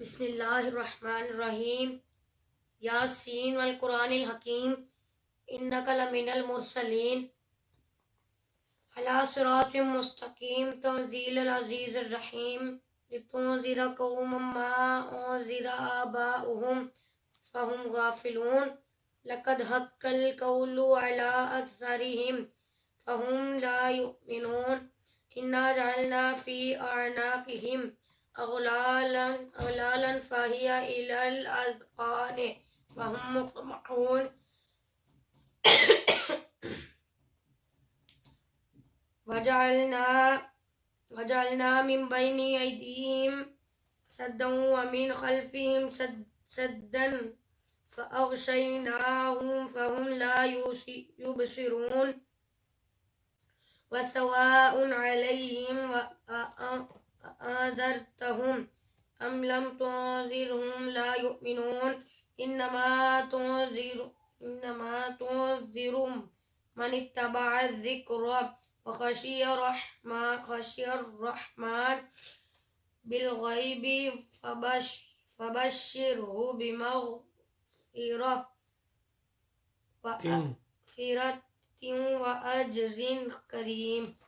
بسم اللہ الرحمن الرحیم یاسین والقرآن الحکیم انک لمن المرسلین علی صراط مستقیم تنزیل العزیز الرحیم لتنذر قوما ما انذر آباؤہم فہم غافلون لقد حق القول علی اکثرہم فہم لا یؤمنون انا جعلنا فی اعناقہم اغلالا فہی الی الاذقان فہم مقمحون وجعلنا من بین ایدیہم سدا ومن خلفہم سدا فأغشیناہم فہم لا یبصرون وسواء علیہم أأنذرتهم أم لم تنذرهم لا يؤمنون إنما تنذر من اتبع الذكر وخشي الرحمن بالغيب فبشره بمغفرة وأجر كريم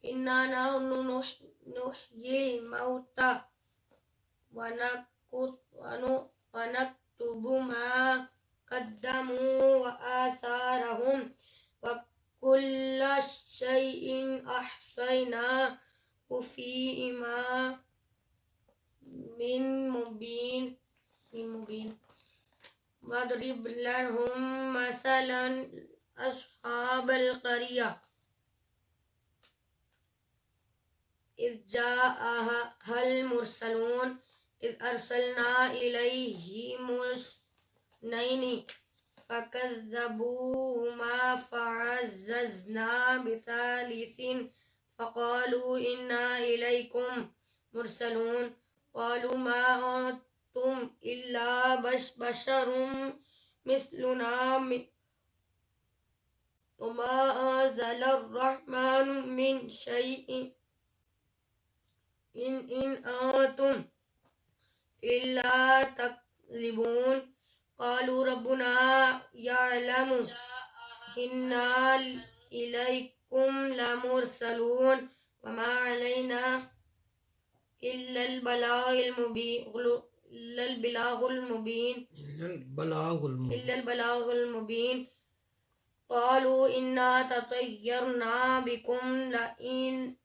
إنا نحن نحيي الموتى ونكتب ما قدموا وآثارهم وكل شيء أحصيناه في إمام مبين واضرب لهم مثلا أصحاب القرية إذ جاءها المرسلون إذ أرسلنا إليهم اثنين فكذبوهما فعززنا بثالث فقالوا إنا إليكم مرسلون قالوا ما أنتم إلا بشر مثلنا وما أنزل الرحمن من شيء إن أنتم إلا تكذبون قالوا ربنا يعلم إنا إليكم لمرسلون وما علينا إلا البلاغ المبين قالوا إنا تطيرنا بكم لئن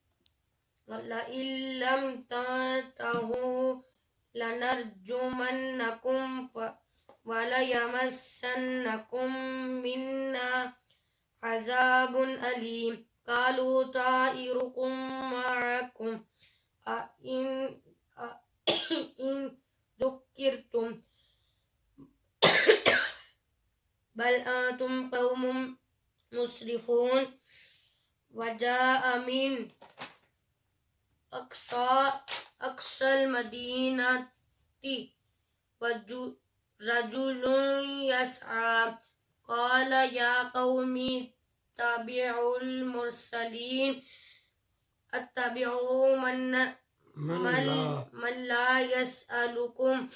لم تنتهوا لنرجمنكم وليمسنكم منا عذاب أليم قالوا طائركم معكم أئن ذكرتم بل أنتم قوم مسرفون وجاء من أقصى المدينة رجل يسعى قال يا قوم اتبعوا المرسلين اتبعوا من لا يسألكم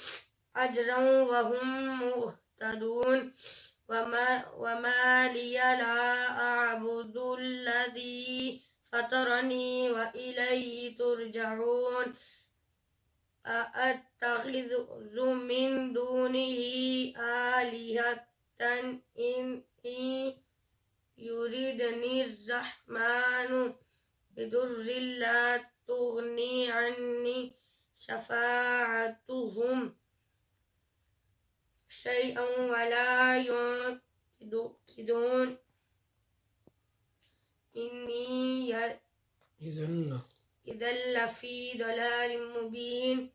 أجرا وهم مهتدون وما لي لا أعبد الذي فطرني وإليه ترجعون أأتخذ من دونه آلهة إن يردني الرحمن بضر لا تغني عني شفاعتهم شيئا ولا ينقذون إني إذا لفي ضلال مبين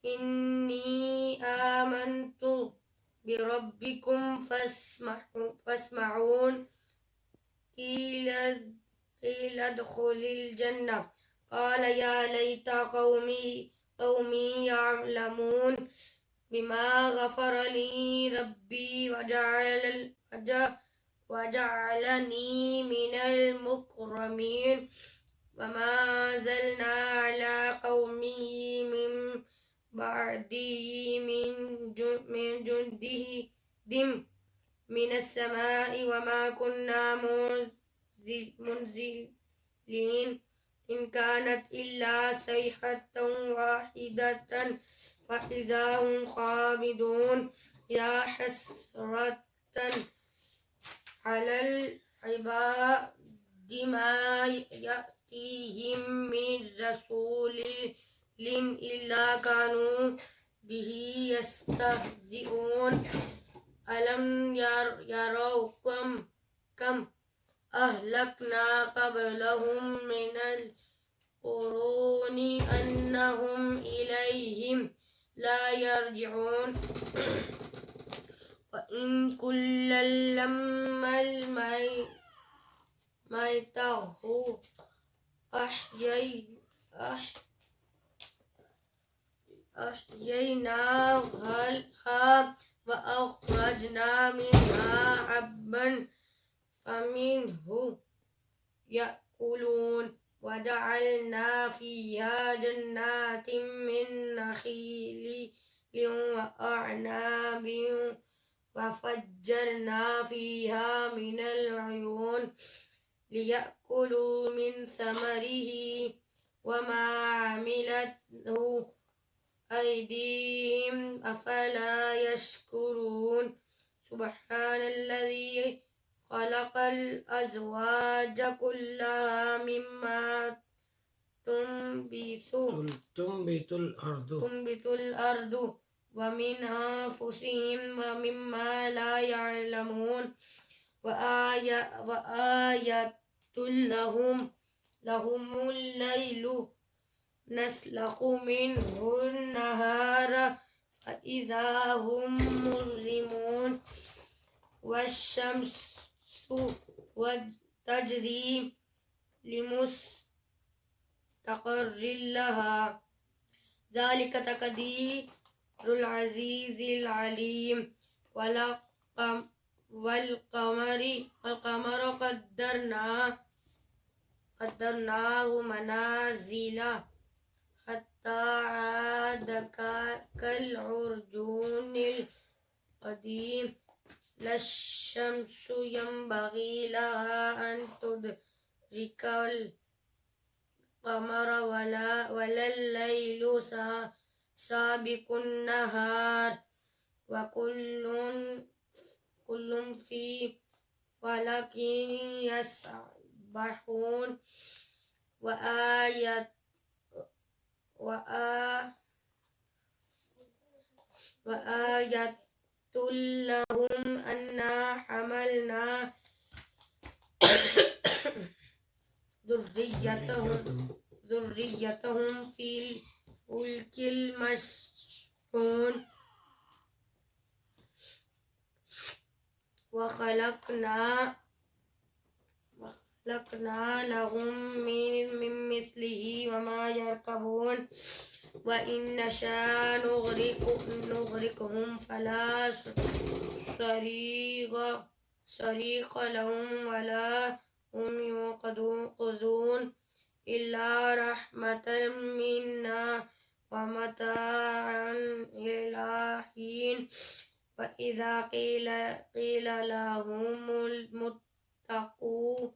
إني آمنت بربكم فاسمعون قيل ادخل الجنة قال يا ليت قومي يعلمون بما غفر لي ربي وجعلني من المكرمين وما أنزلنا على قومه من بعده من جنده دم من السماء وما كنا منزلين إن كانت إلا صيحة واحدة فإذا هم خامدون يا حسرة على العباد ما يأتيهم من رسول إلا كانوا به يستهزئون ألم يروا كم أهلكنا قبلهم من القرون أنهم إليهم لا يرجعون وإن كلا لما الميته أحييناها وأخرجنا منها حبا فمنه يأكلون وجعلنا فيها جنات من نخيل وأعناب وفجرنا فيها من العيون ليأكلوا من ثمره وما عملته أيديهم أفلا يشكرون سبحان الذي خلق الأزواج كلها مما تنبت الأرض ومن أنفسهم ومما لا يعلمون وآية لهم الليل نسلخ منه النهار فإذا هم مظلمون والشمس تجري لمستقر لها ذلك تقدير العزيز العليم والقمر قدرناه منازل حتى عاد كالعرجون القديم لا الشمس ينبغي لها أن تدرك القمر ولا الليل سابق النهار وكل في فلك يسبحون وآية لهم أنا حملنا ذريتهم في الفلك المشحون وخلقنا لهم من مثله وما يركبون وإن نشاء نغرقهم فلا صريخ لهم ولا هم ينقذون إلا رحمة منا ومتاعا إلى حين وإذا قيل لهم اتقوا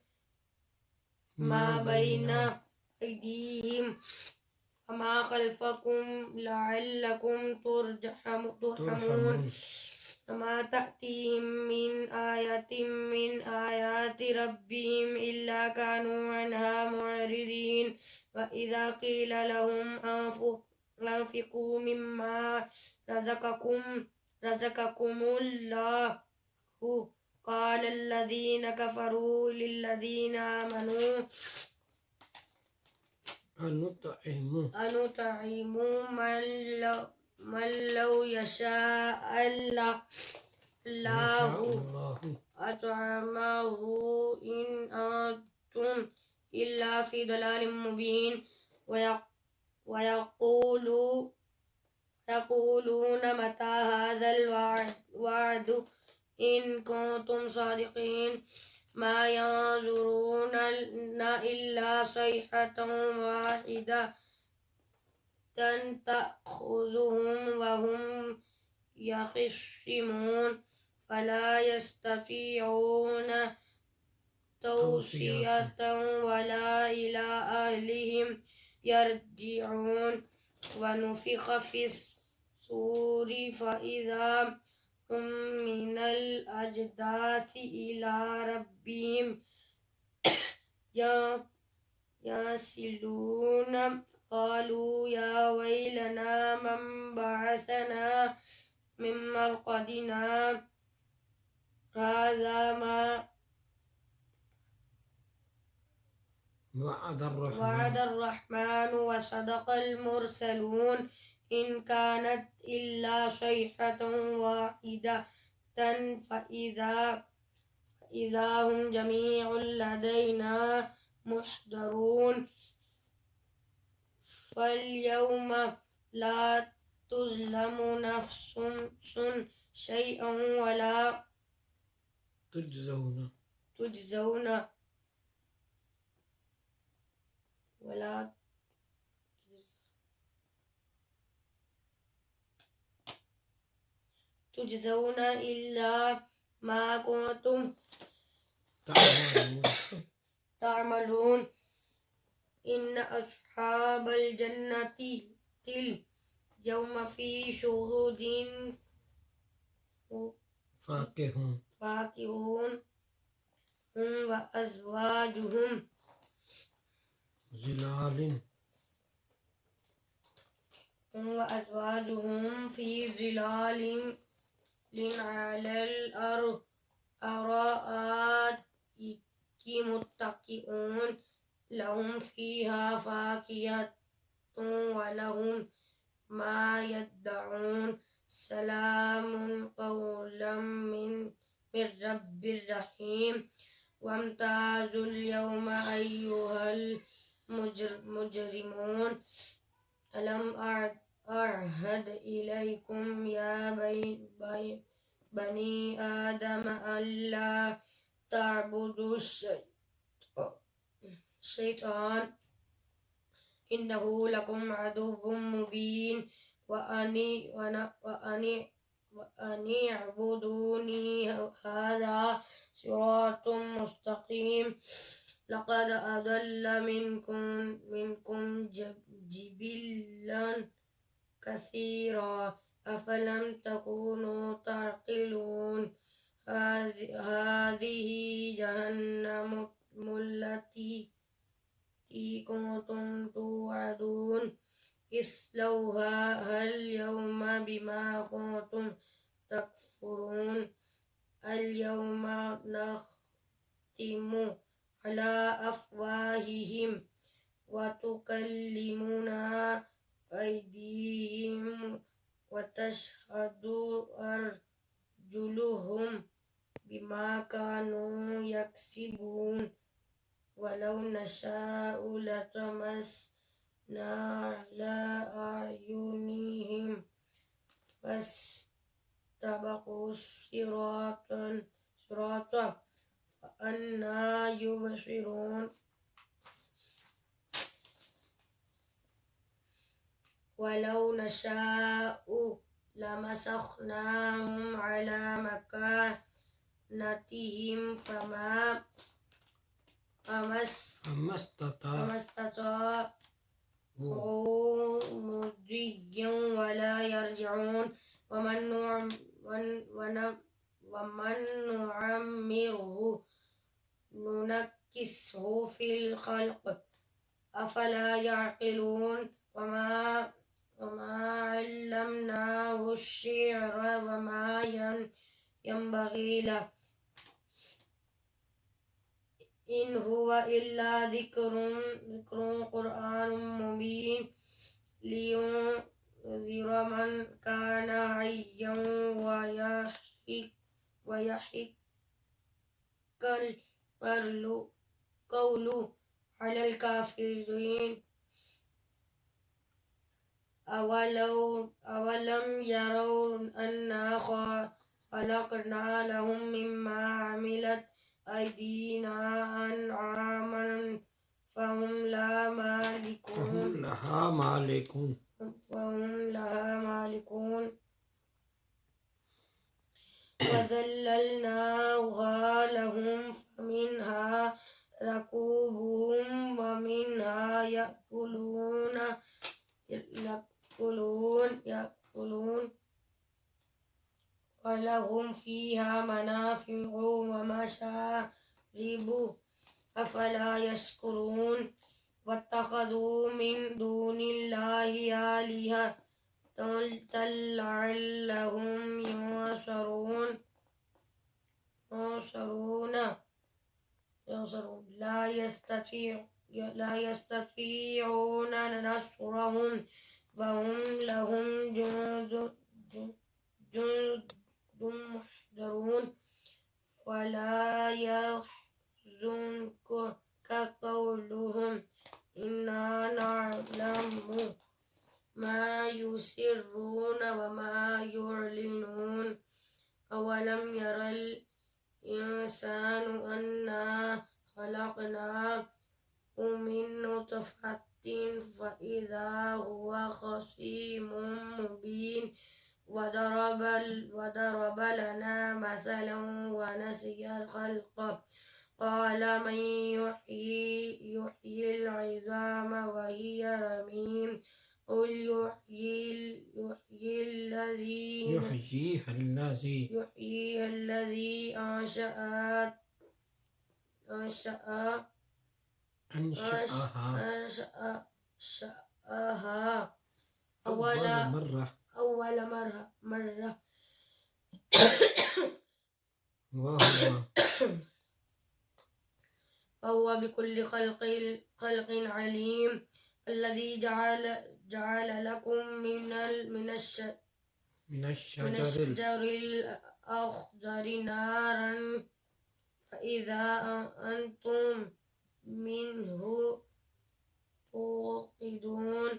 ما بين أيديهم وما خلفكم لعلكم ترحمون وما تأتيهم من آية من آيات ربهم إلا كانوا عنها معرضين وإذا قيل لهم أنفقوا مما رزقكم الله قال الذين كفروا للذين آمنوا أنطعم من لو يشاء الله أطعمه إن أنتم إلا في ضلال مبين ويقولون متى هذا الوعد إن كنتم صادقين ما ينظرون إلا صيحة واحدة تأخذهم وهم يخصمون فلا يستطيعون توصية ولا إلى أهلهم يرجعون ونفخ في الصور فإذا هم من الأجداث إلى ربهم ينسلون قالوا يا ويلنا من بعثنا من مرقدنا هذا ما وعد الرحمن وصدق المرسلون إن كانت إلا صيحة واحدة فإذا هم جميع لدينا محضرون فاليوم لا تظلم نفس شيئا ولا تجزون إلا ما كنتم تعملون إن أصحاب الجنة اليوم في شغل فاكهون هم وأزواجهم في ظلال على الأرائك متكئون لهم فيها فاكهة ولهم ما يدعون سلام قولا من رب رحيم وامتازوا اليوم أيها المجرمون ألم أعهد إليكم يا بني آدم ألا تعبدوا الشيطان إنه لكم عدو مبين وأن اعبدوني هذا صراط مستقيم لقد أضل منكم جبلا كثيرا أفلم تكونوا تعقلون هذه جهنم التي كنتم توعدون اصلوها اليوم بما كنتم تكفرون اليوم نختم على أفواههم وتكلمنا أيديهم وتشهد أرجلهم بما كانوا يكسبون ولو نشاء لطمسنا على أعينهم فاستبقوا الصراط فأنى يبصرون ولو نشاء لمسخناهم على مكانتهم فما استطاعوا مضيا ولا يرجعون ومن نعمره ننكسه في الخلق أفلا يعقلون وما علمناه الشعر وما ينبغي له إن هو إلا ذكر قرآن مبين لينذر من كان حيا ويحق القول على الكافرين أولم يروا أنا خلقنا لهم مما عملت أيدينا أنعاما فهم لها مالكون وذللناها لهم فمنها ركوبهم ومنها يأكلون ولهم فيها منافع ومشارب أفلا يشكرون واتخذوا من دون الله آلهة لعلهم ينصرون لا يستطيعون نصرهم وهم لهم جند محضرون ولا يحزنك قولهم إنا نعلم ما يسرون وما يعلنون أولم يرى الإنسان أنا خلقناه من نطفة فإذا هو خصيم مبين وضرب لنا مثلا ونسي الخلق قال من يحيي العظام وهي رميم قل يحييها الذي أنشأها أول مرة وهو بكل خلق عليم الذي جعل لكم من الشجر الأخضر نارا فإذا أنتم منه توقدون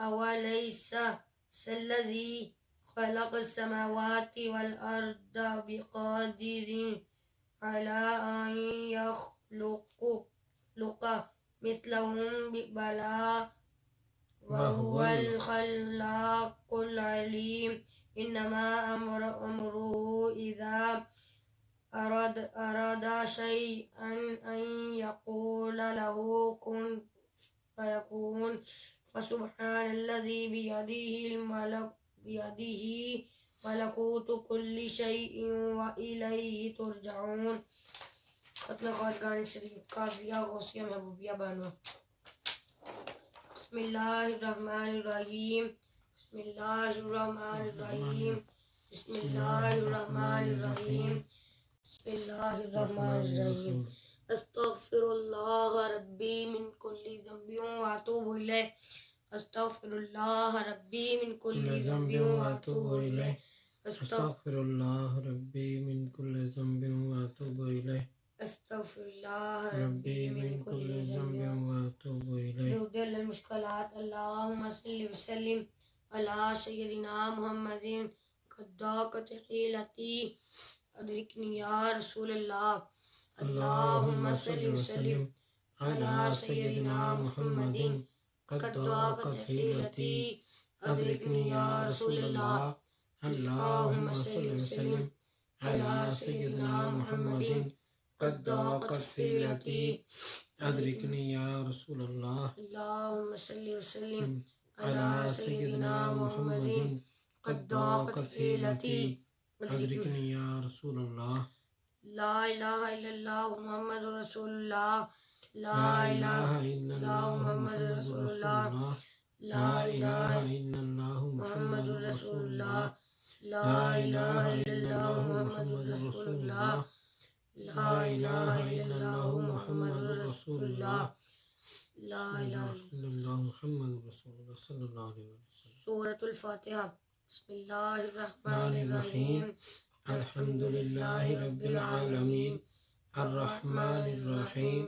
أوليس الذي خلق السماوات والأرض بقادر على أن يخلق مثلهم بلى وهو الخلاق العليم إنما أمره إذا أراد شيئا أن يقول له كن فيكون فسبحان الذي بيده ملكوت كل شيء وإليه ترجعون. ختم خارقان شریف قاضیہ غوثیہ محبوبیہ بانو. بسم اللہ الرحمن الرحیم. بسم اللہ الرحمن الرحیم. بسم اللہ الرحمن الرحیم. بسم اللہ الرحمن الرحیم. استغفر اللہ ربی من کل ذنب واتوب الیہ. استغفر اللہ ربی من کل ذنب واتوب الیہ. استغفر اللہ ربی من کل ذنب واتوب الیہ. استغفر اللہ ربی من کل ذنب واتوب الیہ. درود المشکلات. اللہم صلی وسلم علی سیدنا محمد قد ضاقت حیلتی ادرکنی یا رسول اللہ. اللہم صلی وسلم علی سیدنا محمد قد ضاقت حیلتی ادرکنی یا رسول اللہ. اللہم صلی وسلم علی سیدنا محمد قد ضاقت حیلتی ادرکنی یا رسول اللہ. اللہم صلی وسلم علی سیدنا محمد قد ضاقت حیلتی ادرکنی یا رسول اللہ. لا الہ الا اللہ محمد رسول اللہ. لا الہ الا اللہ محمد رسول اللہ. لا الہ الا اللہ محمد رسول اللہ. لا الہ الا اللہ محمد رسول اللہ. لا الہ الا اللہ محمد رسول اللہ. لا الہ الا اللہ محمد رسول اللہ صلی اللہ علیہ وسلم. سورۃ الفاتحہ. بسم اللہ الرحمن الرحیم. الحمد للہ رب العالمین الرحمن الرحیم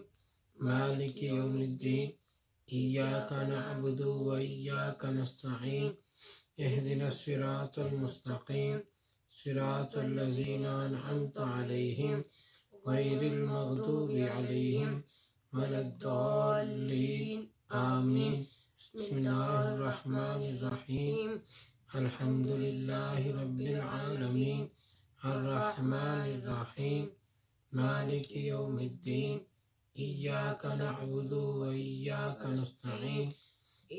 مالک یوم الدین ایاک نعبد و ایاک نستعین اہدنا الصراط المستقیم صراط الذین انعمت علیہم غير المغضوب عليهم ولا الضالين آمين. بسم الله الرحمن الرحيم. الحمد لله رب العالمين الرحمن الرحيم مالك يوم الدين إياك نعبد وإياك نستعين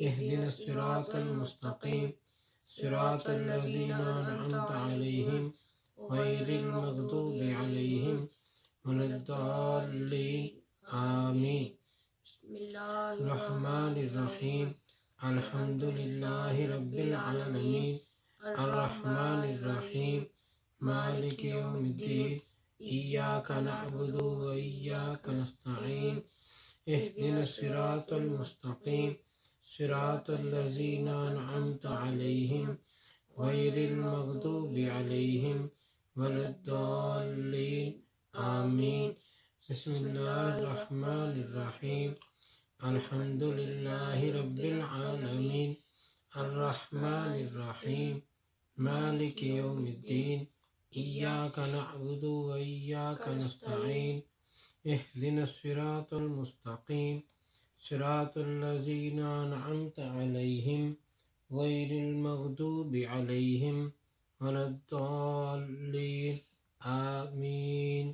اهدنا الصراط المستقيم صراط الذين أنعمت عليهم غير المغضوب عليهم ولا الضالين آمين. بسم الله الرحمن الرحيم. الحمد لله رب العالمين الرحمن الرحيم مالك يوم الدين إياك نعبد وإياك نستعين اهدنا الصراط المستقيم صراط الذين أنعمت عليهم غير المغضوب عليهم ولا الضالين آمين. بسم الله الرحمن الرحيم. الحمد لله رب العالمين الرحمن الرحيم مالك يوم الدين إياك نعبد وإياك نستعين اهدنا الصراط المستقيم صراط الذين أنعمت عليهم غير المغضوب عليهم ولا الضالين آمين.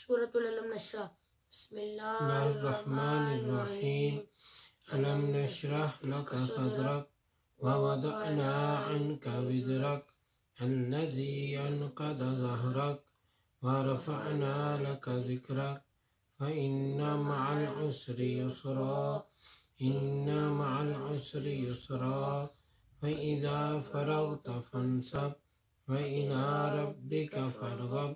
سورة العلم نشرح. بسم الله الله الرحمن الرحيم. ألم نشرح لك صدرك ووضعنا عنك وزرك الذي أنقض ظهرك ورفعنا لك ذكرك فإن مع العسر يسرا إن مع العسر يسرا فإذا فرغت فانصب وإلى ربك فارغب.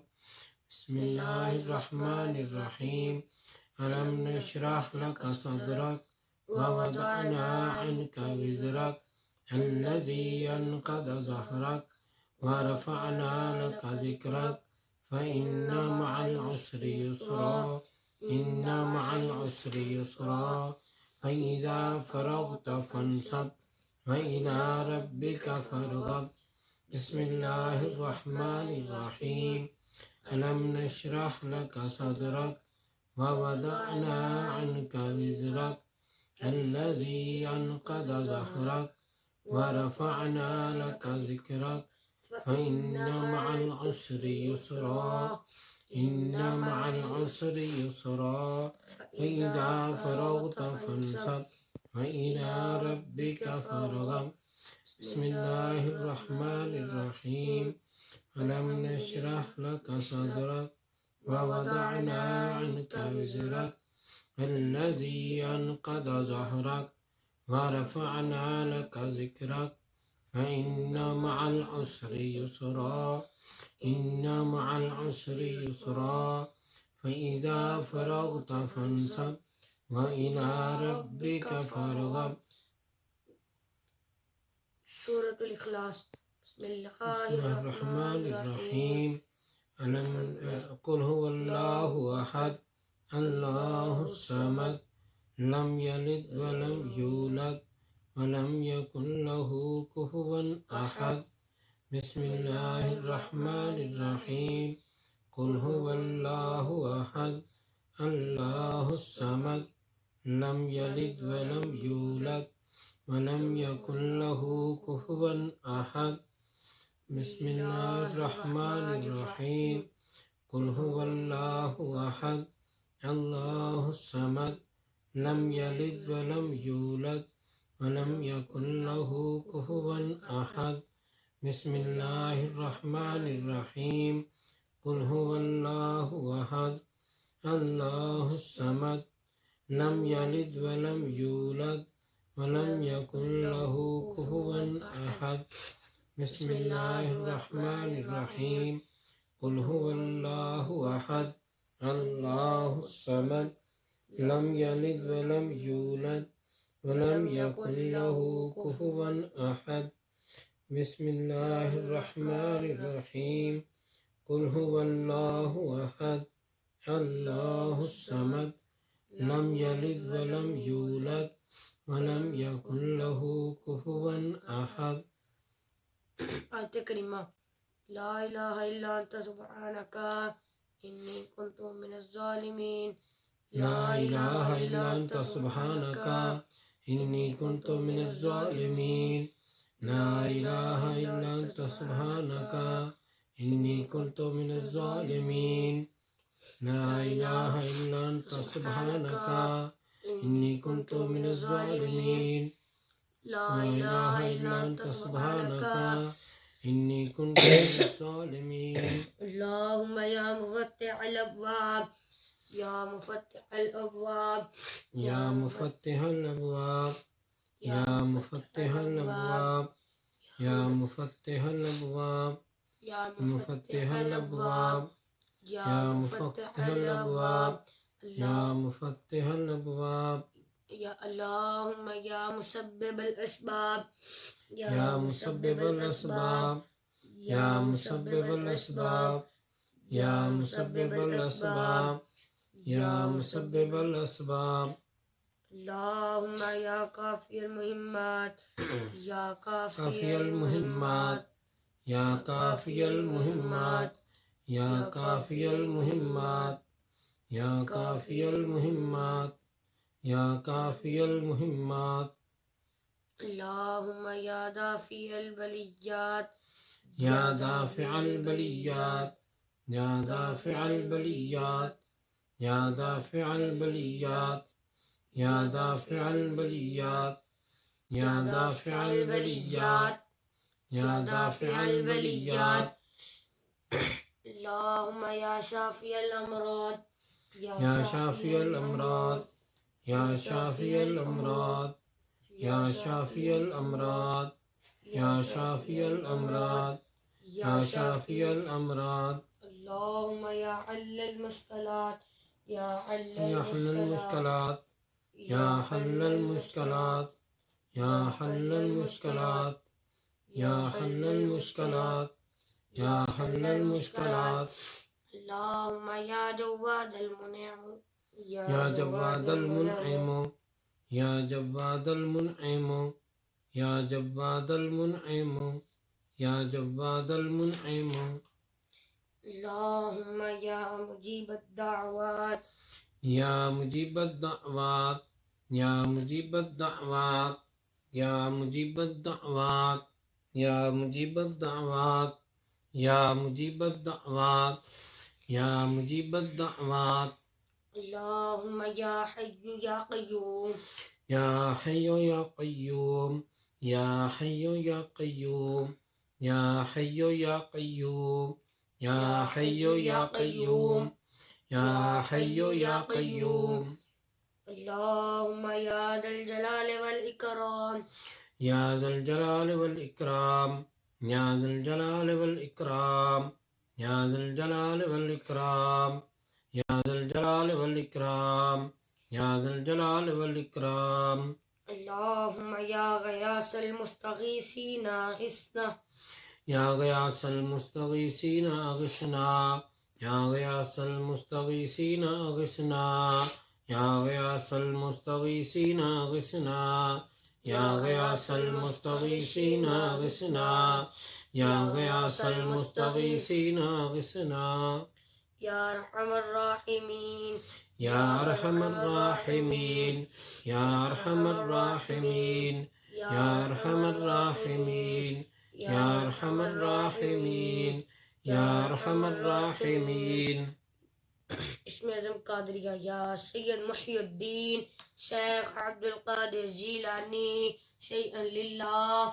بسم الله الرحمن الرحيم. ألم نشرح لك صدرك ووضعنا عنك وزرك الذي أنقض ظهرك ورفعنا لك ذكرك فإن مع العسر يسرا إن مع العسر يسرا فإذا فرغت فانصب وإلى ربك فارغب. بسم الله الرحمن الرحيم. ألم نشرح لك صدرك ووضعنا عنك وزرك الذي أنقض ظهرك ورفعنا لك ذكرك فإن مع العسر يسرا إن مع العسر يسرا فإذا فرغت فانصب وإلى ربك فارغب. بسم الله الرحمن الرحيم. ألم نشرح لك صدرك ووضعنا عنك وزرك الذي أنقض ظهرك ورفعنا لك ذكرك فإن مع العسر يسرا إن مع العسر يسرا فإذا فرغت فانصب وإلى ربك فارغب. سورة الإخلاص. بسم الله بسم الله الرحمن الرحيم. قل هو الله أحد الله الصمد لم يلد ولم يولد ولم يكن له كفوا أحد. بسم الله الرحمن الرحيم. قل هو الله أحد الله الصمد لم يلد ولم يولد ولم يكن له كفوا أحد. بسم الله الرحمن الرحيم. قل هو الله أحد الله الصمد لم يلد ولم يولد ولم يكن له كفوا أحد. بسم الله الرحمن الرحيم. قل هو الله أحد الله الصمد لم يلد ولم يولد ولم يكن له كفوا أحد. بسم الله الرحمن الرحيم. قل هو الله أحد الله الصمد لم يلد ولم يولد ولم يكن له كفوا أحد. بسم الله الرحمن الرحيم. قل هو الله أحد الله الصمد لم يلد ولم يولد ولم يكن له كفوا أحد. آیت کریمہ لا الہ الا انت سبحانک إني كنت من الظالمين لا إله إلا أنت سبحانك إني كنت من الظالمين لا إله إلا أنت سبحانك إني كنت من الظالمين لا إله إلا أنت سبحانك إني كنت من الظالمين لا لا إله إله إلا إلا أنت أنت سبحانك سبحانك إني كنت من الظالمين اللهم يا مفتح الأبواب يا مفتح الأبواب يا مفتح الأبواب يا مفتح الأبواب يا مفتح الأبواب يا مفتح الأبواب يا يا مفتح مفتح الأبواب يا الله مفتح الأبواب يا اللهم يا مسبب الأسباب يا مسبب الأسباب يا مسبب الأسباب يا مسبب الأسباب يا مسبب الأسباب اللهم يا كافي المهمات يا كافي المهمات يا كافي المهمات يا كافي المهمات يا كافي المهمات يا كافي المهمات اللهم يا دافع البليات يا دافع البليات يا دافع البليات يا دافع البليات يا دافع البليات يا دافع البليات يا دافع البليات اللهم يا شافي الأمراض يا شافي الأمراض يا شافي الأمراض يا شافي الأمراض يا شافي الأمراض يا شافي الأمراض اللهم يا حل المشكلات يا حل يا حل المشكلات يا حل المشكلات يا حل المشكلات يا حل المشكلات يا حل المشكلات اللهم يا جواد المنعم يا جواد المنعم يا جواد المنعم يا جواد المنعم يا جواد المنعم اللهم يا مجيب الدعوات يا مجيب الدعوات يا مجيب الدعوات يا مجيب الدعوات يا مجيب الدعوات يا مجيب الدعوات يا مجيب الدعوات اللهم يا حي يا قيوم يا حي يا قيوم يا حي يا قيوم يا حي يا قيوم يا حي يا قيوم يا حي يا قيوم اللهم يا ذا الجلال والإكرام يا ذا الجلال والإكرام يا ذا الجلال والإكرام يا ذا الجلال والإكرام يا ذا الجلال والإكرام يا ذا الجلال والإكرام اللهم يا غياث المستغيثين أغثنا يا غياث المستغيثين أغثنا يا غياث المستغيثين أغثنا يا غياث المستغيثين أغثنا يا غياث المستغيثين أغثنا يا غياث المستغيثين أغثنا يا أرحم الراحمين يا أرحم الراحمين يا أرحم الراحمين يا أرحم الراحمين يا أرحم الراحمين يا أرحم الراحمين اسم اعظم قادریہ یا سید محی الدین شیخ عبد القادر جیلانی شیئا للہ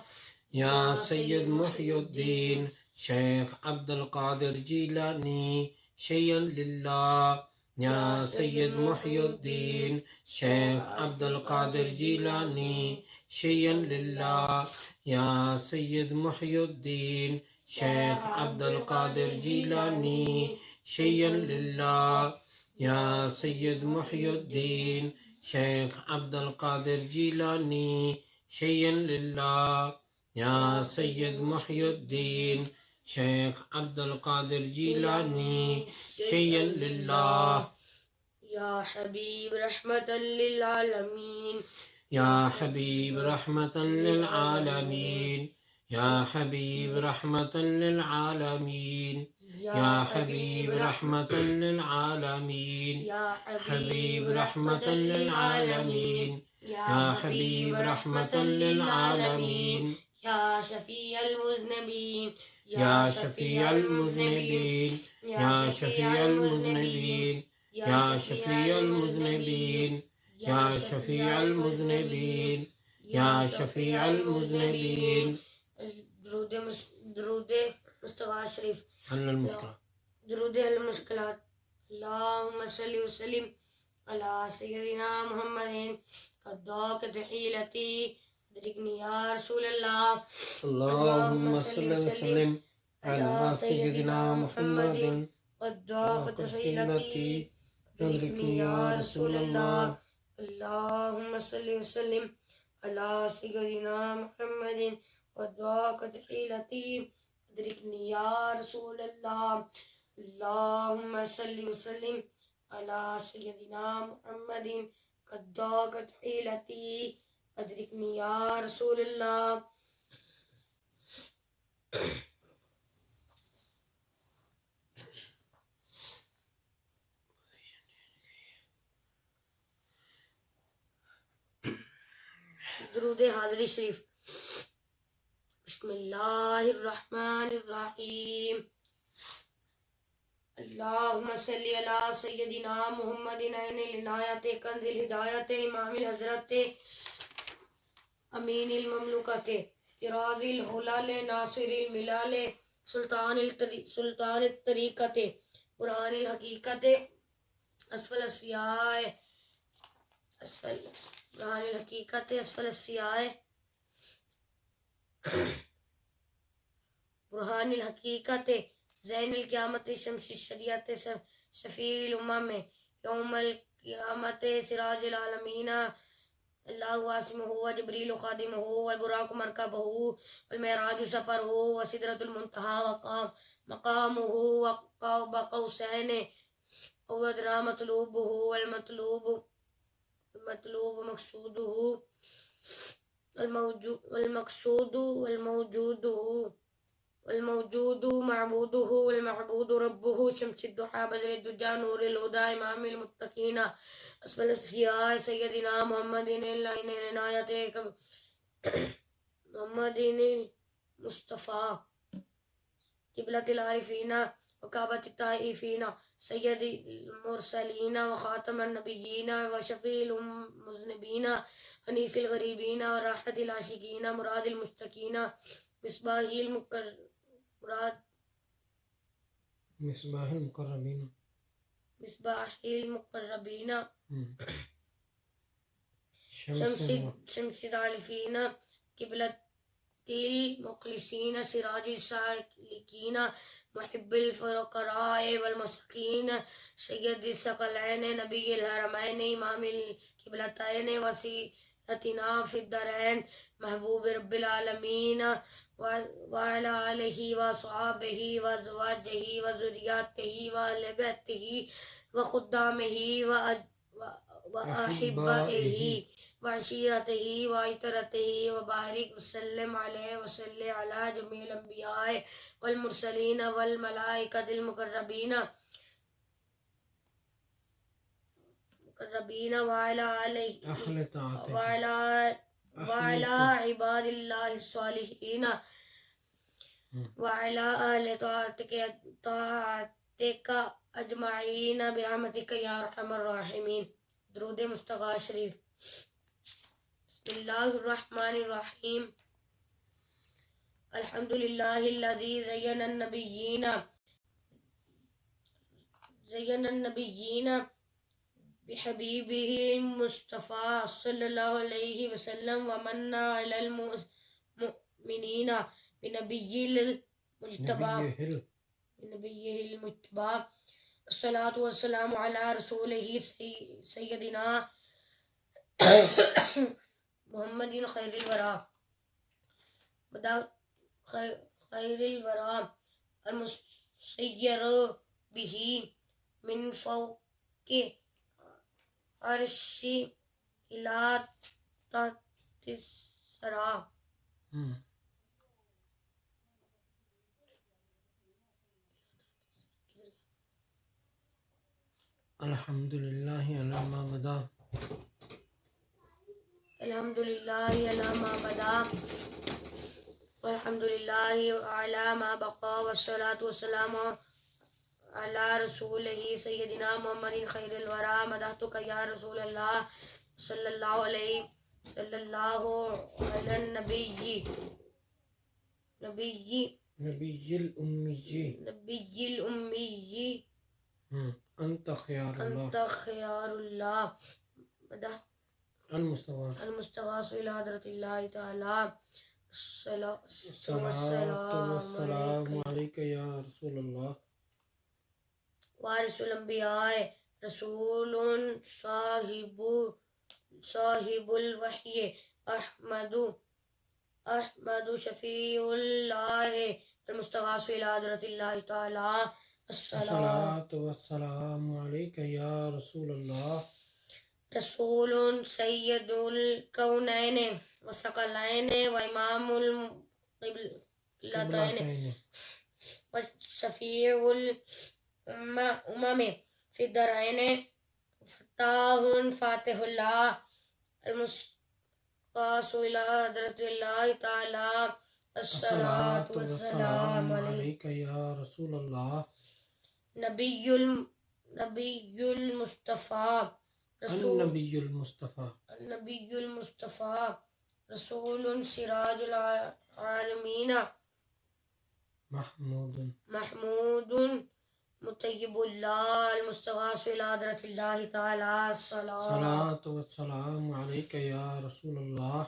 يا سيد محي الدين شيخ عبد القادر جيلاني شيئا لله يا سيد محي الدين شيخ عبد القادر جيلاني شيئا لله يا سيد محي الدين شيخ عبد القادر جيلاني شيئا لله يا سيد محي الدين شيخ عبد القادر جيلاني شيئا لله يا سيد محي الدين شيخ عبد القادر جيلاني شيئا لله یا حبیب رحمة للعالمین يا حبيب رحمة للعالمين يا حبيب رحمة للعالمين یا حبیب رحمت للعالمین یا حبیب رحمت للعالمین یا حبیب رحمت للعالمین یا شفیع المذنبین یا شفیع المذنبین یا شفیع المذنبین یا شفیع المذنبین یا شفیع المذنبین یا شفیع المذنبین. درود مصطفیٰ شریف. حل المشکلات. درود حل المشکلات. اللہم صلی وسلم علی سیدنا محمد قداک تحیلتی ادرکنی یا رسول اللہ. اللہم صلی وسلم علی سیدنا محمد قداک تحیلتی ادرکنی یا رسول اللہ. اللہم صلی وسلم علی سیدنا محمد قداک تحیلتی ادرکنی یا رسول اللہ. اللہم صلی وسلم علی سیدنا محمد قداک تحیلتی ادرکنی یا رسول اللہ. درود حاضری شریف. بسم اللہ الرحمن الرحیم. اللہم صلی علی سیدنا محمد عین العنایت کنز الہدایت امام الحضرت امین المملکت طراز الحلال ناصر الملال سلطان الطریقت قرآن الحقیقت اسفل اسفیاء قرآن الحقیقت اسفل اسفیاء برہان الحقیقت زین القیامت شمس الشریعت شفیع الامم یوم القیامت سراج العالمین اللہ واسمہ و جبریل خادمہ والبراق مرکبہ والمعراج سفرہ وسدرۃ المنتہی مقامہ وقاب قوسین وادنی مطلوبہ والمطلوب مقصودہ والمقصود والموجود معبودہ والمعبود ربہ شمس الضحیٰ بدر الدجى نور الہدى امام المتقین اسفل الاسفیاء سیدنا محمد العین العنایت محمد المصطفیٰ قبلۃ العارفین وکعبۃ الطائفین سید المرسلین وخاتم النبیین وشفیع المذنبین انیس الغریبین وراحت العاشقین مراد المشتقین مصباح المقربین شمس العارفین قبلۃ المخلصین سراج السالکین محب الفقراء والمساکین سید الثقلین نبی الحرمین امام القبلتین وسیلتنا فی الدارین محبوب رب العالمین وعلی آلہ وصحابہ وازواجہ وذریاتہ واہل بیتہ وخدامہ وأحبائه وعشيرته وعترته وبارك وسلم عليه وسلم على جميع الأنبياء والمرسلين والملائكة المقربين وعلى عباد الله الصالحين وعلى آل طاعتك أجمعين برحمتك يا أرحم الراحمين. درود مصطفیٰ شریف. بسم اللہ الرحمن الرحیم. الحمد للہ الذی زین النبیین بحبیبہ المصطفیٰ صلی اللہ علیہ وسلم ومن علی المؤمنین بنبیہ المجتبی الصلاة والسلام علی رسولہ سیدنا محمد خیر الورا المسیر بہ من فوق عرش الی تحت الثری. الحمد للہ علی ما بدا الحمد للہ علی ما بدا والحمد للہ علی ما بقا والصلاة والسلام علی رسولہ سیدنا محمد خیر الورا مدحتک یا رسول اللہ صلی اللہ علیہ علی النبی نبی الأمی انت خیار اللہ انت خیار اللہ مدحت المستغاث إلى حضرة الله تعالى الصلاة والسلام علیک یا رسول اللہ وارث الانبیاء رسول صاحب الوحی احمد شفیع اللہ المستغاث إلى حضرة الله تعالى الصلاة والسلام علیک یا رسول اللہ رسول سید الکونین والثقلین وامام القبلتین وشفیع الامم فی الدارین فتاح فاتح اللہ المستغاث إلى حضرة الله تعالى الصلاة والسلام علیک علیک یا رسول اللہ نبی المصطفیٰ النبی المصطفیٰ النبی المصطفیٰ رسول سراج العالمین محمود مطیب اللہ المستغاث إلى حضرة الله تعالى الصلاة والسلام علیک یا رسول اللہ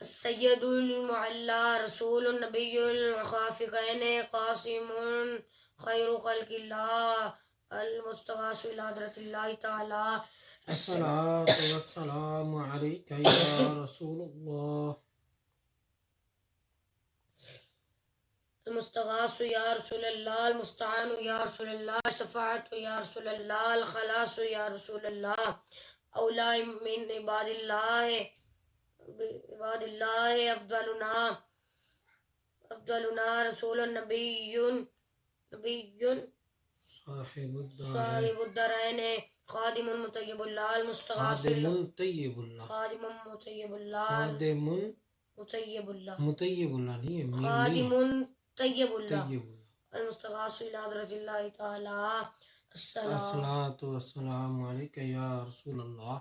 السید المعلی رسول النبی الخافقین قاسم خیر خلق اللہ المستغاث إلى حضرة الله تعالى الصلاة والسلام علیک یا رسول اللہ المستغاث یا رسول اللہ المستعان یا رسول اللہ شفاعت یا رسول اللہ الخلاص یا رسول اللہ اولا من عباد اللہ افضلنا رسول نبی صاحب صاحب الدارین خادم مطیب اللہ المستغاث خادم طیب اللہ خادم مطیب اللہ خادم مطیب اللہ مطیب اللہ نہیں ہے میم خادم نہیں طیب اللہ طیب اللہ المستغاث إلى حضرة الله تعالى الصلاة والسلام علیک یا رسول اللہ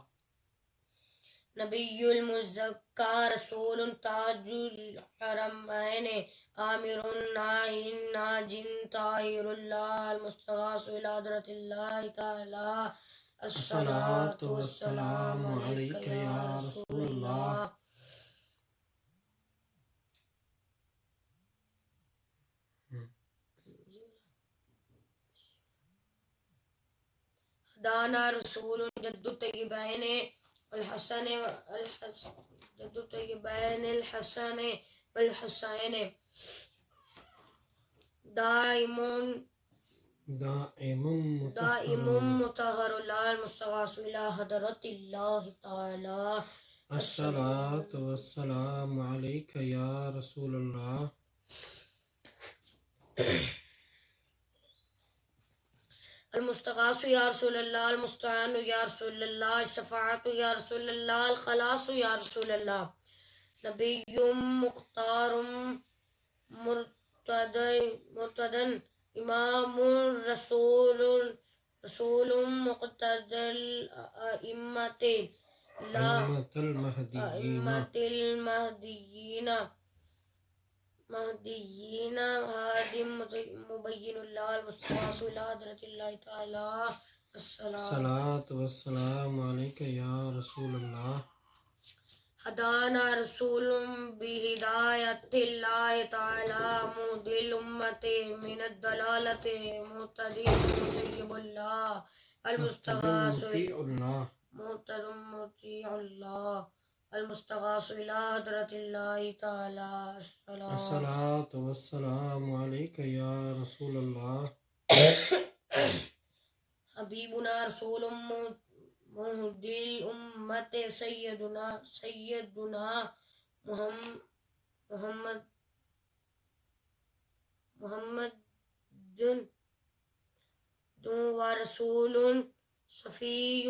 نبی المزکى رسول تاج الحرمین آمر ناہ ناج طاہر اللہ المستغاث إلى حضرة الله تعالى الصلاة والسلام علیک یا رسول اللہ دانا رسول جد الطیبین الحسن جد الطیبین الحسن والحسین دائم مطہر اللہ المستغاث إلى حضرة الله تعالى الصلاة والسلام علیک یا رسول اللہ المستغاث یا رسول اللہ المستعان یا رسول اللہ الشفاعت یا رسول اللہ الخلاص یا رسول اللہ نبی مختار مرتدن امام رسول مقتد الائمت المہدیین ہادم مبین اللہ المستغاث إلى حضرة الله تعالى الصلاة والسلام علیک یا رسول اللہ ہدانا رسول بہدایت اللہ تعالی مهدی الامت من الضلالت مهتدی مطیب اللہ المستغاث مطیع اللہ محترم مطیع اللہ المستغاث إلى حضرة الله تعالى الصلاة والسلام علیک یا رسول اللہ حبیبنا رسول مهدی الامت سیدنا محمد و رسول صفی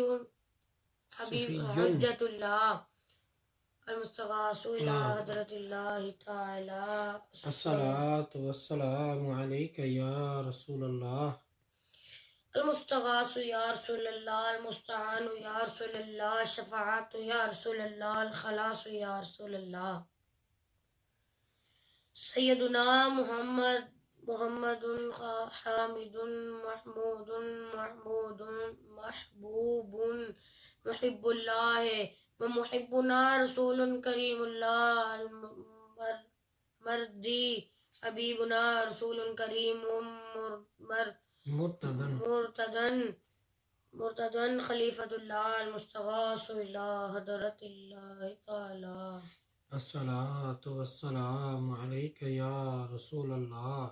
حبیب صفی حجت اللہ المستغاث الى حضرت اللہ تعالی الصلاۃ والسلام علیک یا رسول اللہ المستغاث یا رسول اللہ المستعان یا رسول اللہ الشفاعت یا رسول اللہ الخلاص یا رسول اللہ سیدنا محمد حامد محمود محبوب محب اللہ ومحبنا رسول کریم اللہ المردی حبیبنا رسول کریم مرتدن خلیفۃ اللہ المستغاث الى حضرت اللہ تعالی الصلاۃ والسلام علیک یا رسول اللہ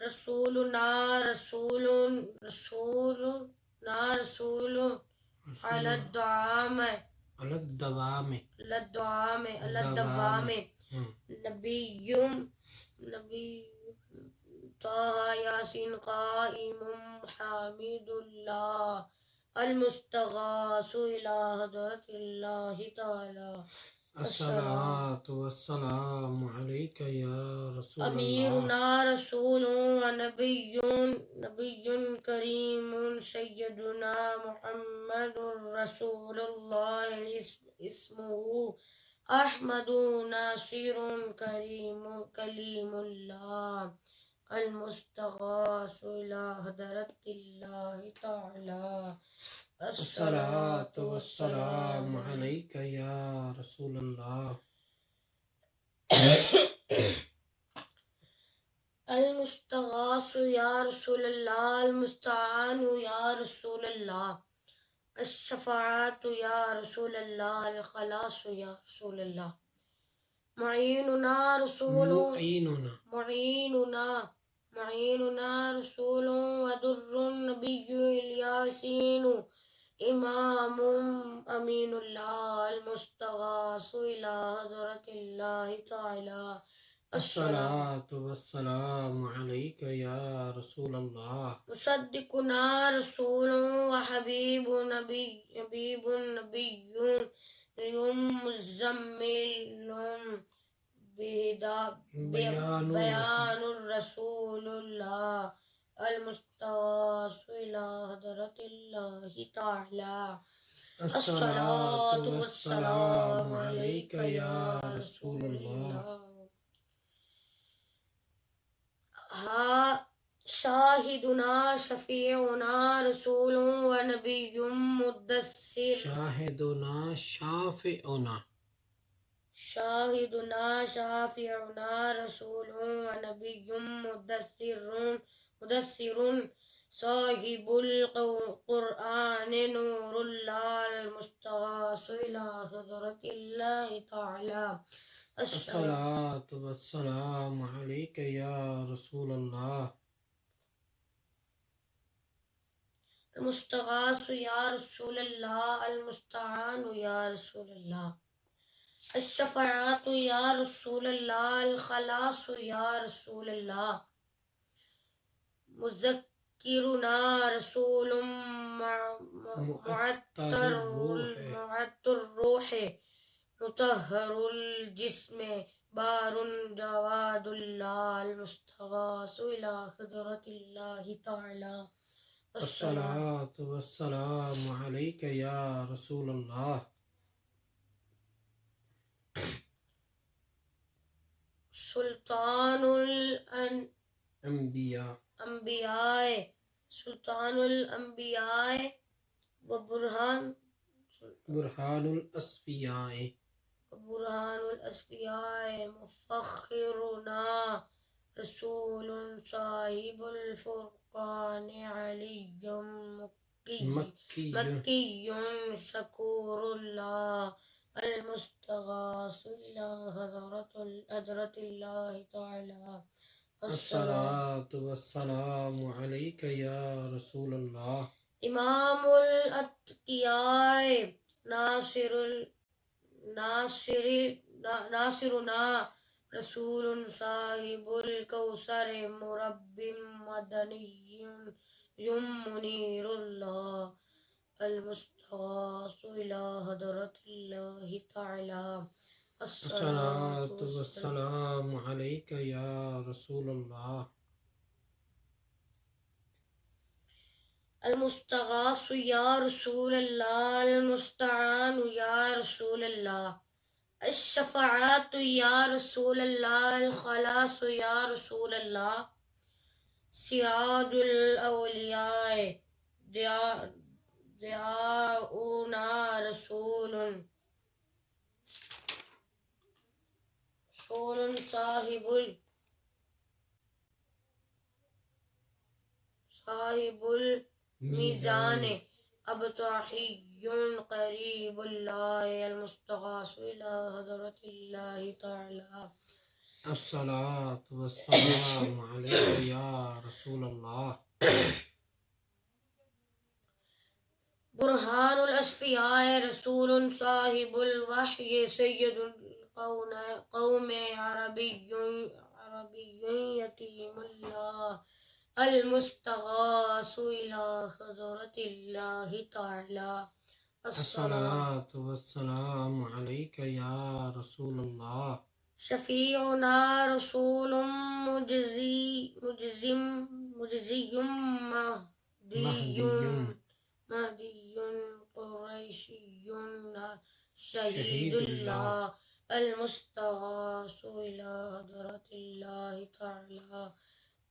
رسولنا رسول علی الدوام نبی طه یاسین قائم حامد اللہ المستغاث الى حضرت اللہ تعالی الصلاۃ والسلام علیک یا رسول اللہ امیرنا رسول نبی کریم سیدنا محمد رسول اللہ اسمہ احمد ناصر کلیم اللہ المستغاث الى حضرت اللہ تعالی الصلاۃ والسلام علیک یا رسول اللہ المستغاث یا رسول اللہ المستعان یا رسول اللہ الشفاعت یا رسول اللہ الخلاص یا رسول اللہ معیننا رسول ودر نبی الیاسین امام امین اللہ المستغاث الى حضرت اللہ تعالی الصلاۃ والسلام علیک یا رسول اللہ مصدقنا رسول وحبیب نبی مزمل بیان الرسول اللہ المستغاث الى حضرت اللہ تعالی الصلاۃ والسلام علیک یا رسول اللہ شاہدنا شفیعنا رسول ونبی مدثر شاہدنا شافعنا رسول ونبی مدثر صاحب القرآن نور اللہ المستغاث الى حضرت اللہ تعالی الصلاۃ والسلام علیک یا رسول اللہ المستغاث یا رسول اللہ المستعان یا رسول اللہ الشفاعت یا رسول اللہ الخلاص یا رسول اللہ مذکرنا رسول معطر الروح مطہر الجسم بار جواد اللہ المستغاث الى حضرت اللہ تعالی الصلاۃ والسلام علیک یا رسول اللہ سلطان الانبیاء وبرہان الاسفیاء مفخرنا رسول صاحب الفرقان علی مکی شکور اللہ المستغاث الى حضرت اللہ تعالی الصلاۃ والسلام علیک یا رسول اللہ امام الاتقیاء ناصرنا رسول صاحب الکوثر مرب مدنی منیر اللہ المستغاث إلى حضرة الله تعالى الصلاة الصلاة والسلام عليك يا رسول الله. المستغاث يا رسول الله المستعان يا رسول الله الشفاعات يا رسول الله الخلاص يا رسول الله سراج الأولياء ضياؤنا رسول صاحب الميزان أبطحي قريب الله المستغاث إلى حضرة الله تعالى الصلاة والسلام عليك يا رسول الله. برهان الأصفياء رسول صاحب الوحي سيد القوم عربي يتيم الله المستغاث إلى حضرة الله تعالى الصلاة والسلام عليك يا رسول الله. شفيعنا رسول مجزي مهدي قريشي شهيد الله المستغاث إلى حضرة الله تعالى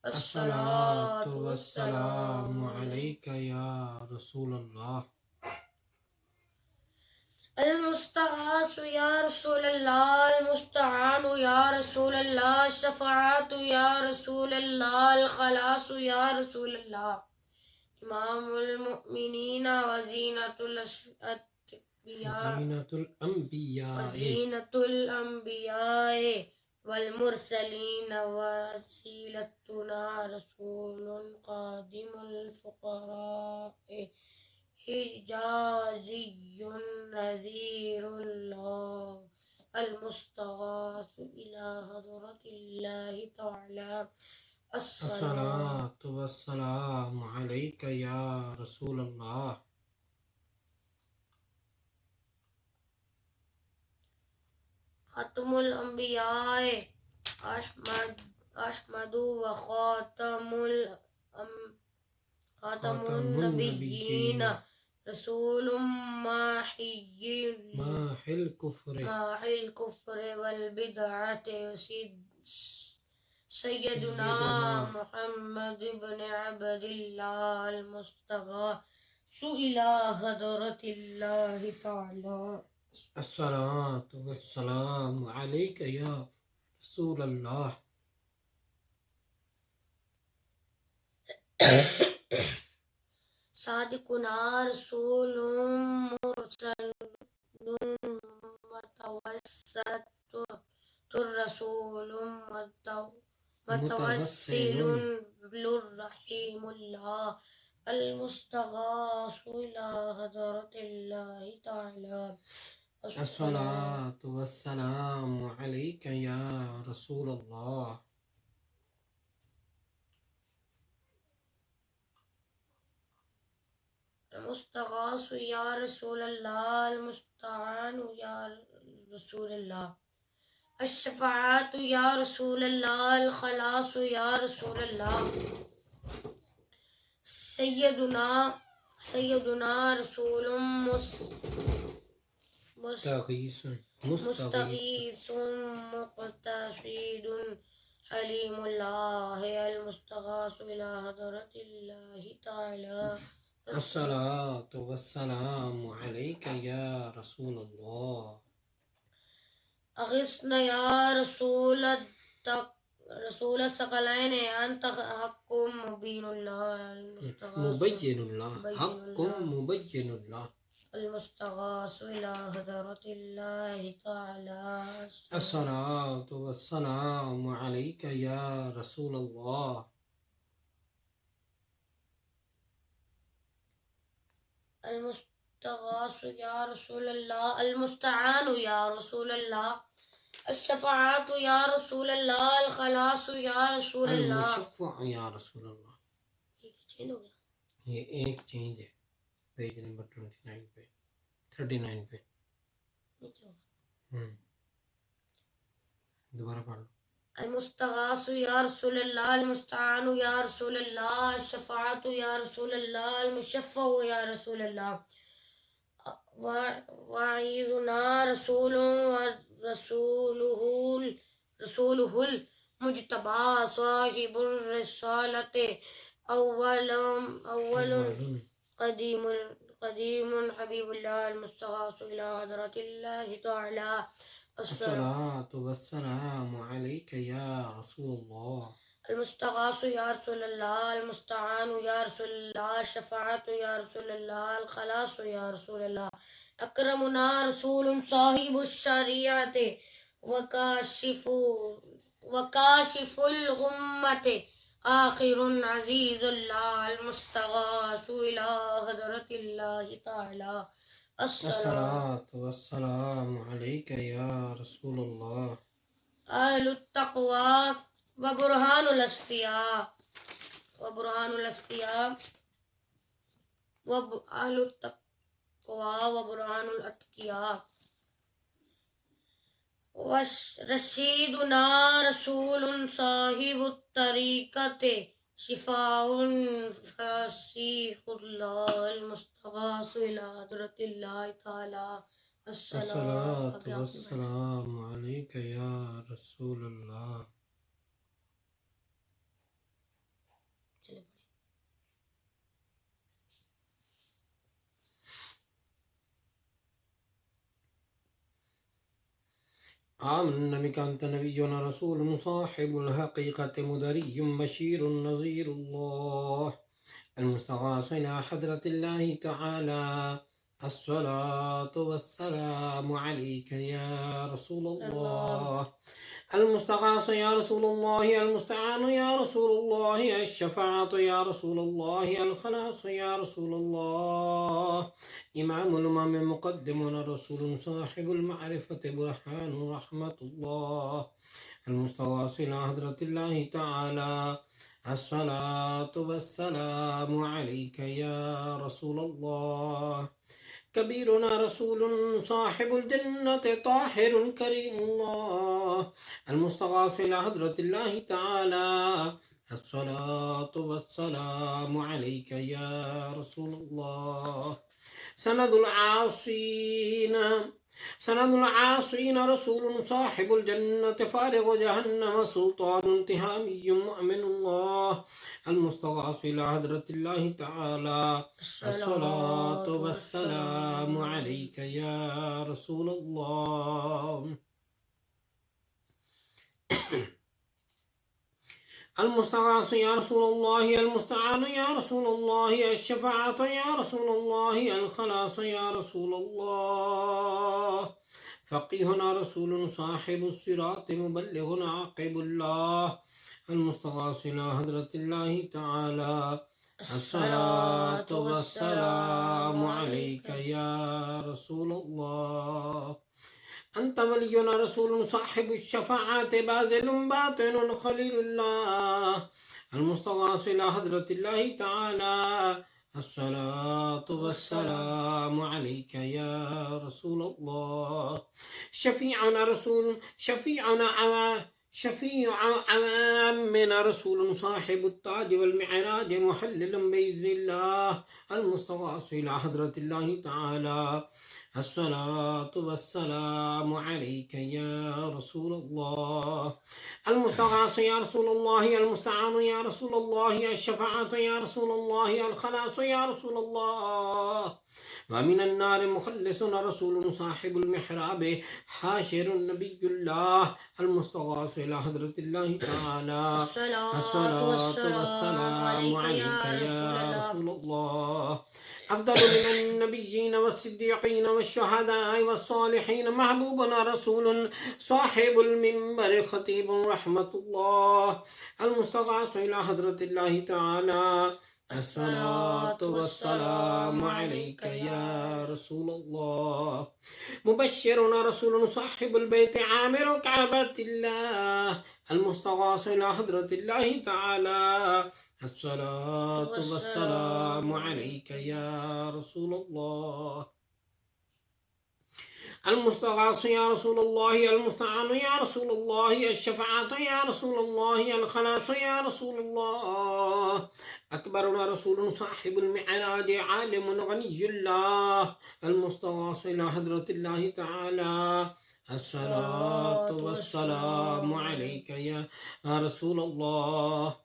الصلاة والسلام عليك يا رسول الله. المستغاث يا رسول الله المستعان يا رسول الله الشفاعات يا رسول الله الخلاص يا رسول الله إمام المؤمنين وزينة الأنبياء والمرسلين وسيلتنا رسول قادم الفقراء حجازي نذير الله المستغاث إلى حضرة الله تعالى الصلاة والسلام عليك يا رسول الله. ختم الأنبياء أحمد وخاتم النبيين رسول ماحي الكفر والبدعة سيدنا محمد بن عبد الله المصطفى إلى حضرة الله تعالى الصلاة والسلام عليك يا رسول الله. صادقنا رسول مرسل متوسط الرسول متوسل الرحيم الله المستغاث إلى حضرة الله تعالى الصلاة والسلام عليك يا رسول الله. المستغاث يا رسول الله المستعان يا رسول الله الشفاعات يا رسول الله الخلاص يا رسول الله سيدنا رسول مستغيث مقتصد حليم الله المستغاث إلى حضرة الله تعالى الصلاة والسلام عليك يا رسول الله. أغثنا يا رسول الثقلين أنت حق مبين الله مبين الله حق مبين الله المستغاث إلى حضرة الله تعالى الصلاة والسلام عليك يا رسول الله. المستغاث يا رسول الله المستعان يا رسول الله الشفاعات يا رسول الله الخلاص يا رسول الله المشفع يا رسول الله. یہ ایک چینج ہے پیج نمبر 29 پہ 39 پہ دوبارہ پڑھ لو. المستغاث یا رسول اللہ، المستعان یا رسول اللہ، الشفاعت یا رسول اللہ، المشفع یا رسول اللہ. وعیدنا رسول رسولہ المجتبی صاحب الرسالت اول قدیم حبیب اللہ المستغاث الى حضرت اللہ تعالی. الصلاة والسلام عليك يا رسول الله. المستغاث یا رسول اللہ، المستعان یا رسول اللہ، الشفاعت یا رسول اللہ، الخلاص یا رسول اللہ. اکرمنا رسول صاحب الشریعت وکاشف الغمت آخر عزیز اللہ المستغاث الى حضرت اللہ تعالی. الصلاة والسلام عليك يا رسول الله. اہل التقوی وبرهان الأصفياء أهل التقوى وبرهان الأتقياء. رشيدنا رسول صاحب الطريقة شفاء فسيح الله المستغاث إلى حضرة الله تعالى. الصلاة والسلام عليك يا رسول الله. آمنا بك أنت نبينا رسول صاحب الحقيقة مدري بشير نظير الله المستغاث إلى حضرة الله تعالى. الصلاة والسلام عليك يا رسول الله. المستغاث يا رسول الله، المستعان يا رسول الله، الشفاعة يا رسول الله، الخلاص يا رسول الله. إمام الأمم مقدم رسول صاحب المعرفة برهان رحمة الله المستغاث إلى حضرة الله تعالى. الصلاة والسلام عليك يا رسول الله. كبيرنا رسول صاحب الجنة طاهر كريم الله المستغاث إلى حضرة الله تعالى. الصلاة والسلام عليك يا رسول الله. سند العاصين رسول صاحب الجنة فارغ جهنم سلطان تهامي مؤمن الله المستغاث إلى حضرة الله تعالى. الصلاة والسلام عليك يا رسول الله. المستغاث يا رسول الله، المستعان يا رسول الله، الشفاعة يا رسول الله، الخلاص يا رسول الله. فقيهنا رسول صاحب الصراط مبلغنا عاقب الله المستغاث إلى حضرة الله تعالى. الصلاة والسلام عليك يا رسول الله. أنت ولينا رسول صاحب الشفاعة بازل باطن خليل الله المستغاث إلى حضرة الله تعالى. الصلاة والسلام عليك يا رسول الله. شفيع عوامنا رسول صاحب التاج والمعراج محللا بإذن الله المستغاث إلى حضرة الله تعالى. الصلاة والسلام عليك يا رسول الله. المستغاث يا رسول الله، المستعان يا رسول الله، الشفاعة يا رسول الله، الخلاص يا رسول الله. ومن النار مخلص رسول صاحب المحراب حاشر نبي الله المستغاث إلى حضرة الله تعالى. الصلاة والسلام عليك يا رسول الله. أفضل من النبيين والصديقين والشهداء والصالحين محبوبنا رسول صاحب المنبر خطيب رحمة الله المستغاث إلى حضرة الله تعالى. الصلاة والسلام عليك يا رسول الله. مبشرنا رسول صاحب البيت عامر كعبة الله المستغاث إلى حضرة الله تعالى. الصلاة والسلام عليك يا رسول الله. المستغاث يا رسول الله، المستعان يا رسول الله، الشفاعة يا رسول الله، الخلاص يا رسول الله. أكبرنا رسول صاحب المعراج، عالم غني الله، المستغاث إلى حضرة الله تعالى. الصلاة والسلام عليك يا رسول الله.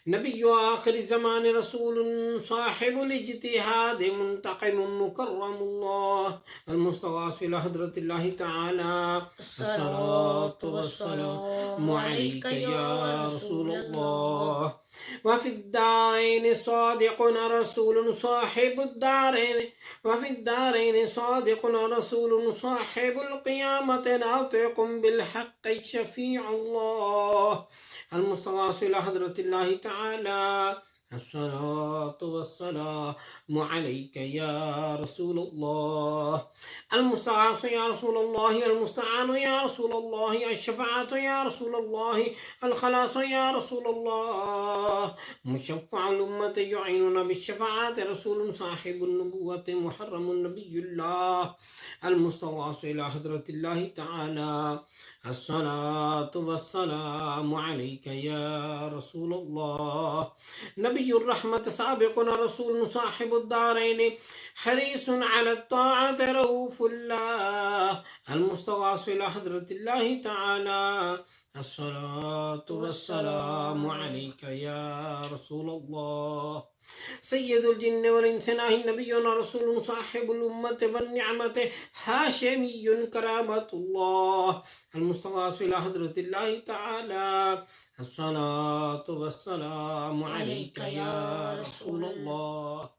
نبي آخر الزمان، رسول صاحب الاجتهاد، منتقم مكرم الله، المستغاث إلى حضرة الله تعالى. الصلاة والسلام عليك يا رسول الله. وفي الدارين صادق رسول صاحب الدارين، وفي الدارين صادق رسول صاحب القيامة، ناطق بالحق شفيع الله، المستغاث إلى حضرة الله تعالى. الصلاة والسلام عليك يا رسول الله. المستغاث يا رسول الله، المستعان يا رسول الله، الشفاعة يا رسول الله، الخلاص يا رسول الله، مشفع الأمة يعيننا بالشفاعة، رسول صاحب النبوة، محرم النبي الله، المستغاث إلى حضرة الله تعالى. الصلاة والسلام عليك يا رسول الله. نبي الرحمة سابق رسول صاحب الدارين، حريص على الطاعة، رؤوف الله، المستغاث إلى حضرة الله تعالى. الصلاة والسلام عليك يا رسول الله. سيد الجن والإنس، نبي رسول صاحب الأمة والنعمة، هاشمي كرامة الله، المستغاث إلى حضرة الله تعالى. الصلاة والسلام عليك يا رسول الله.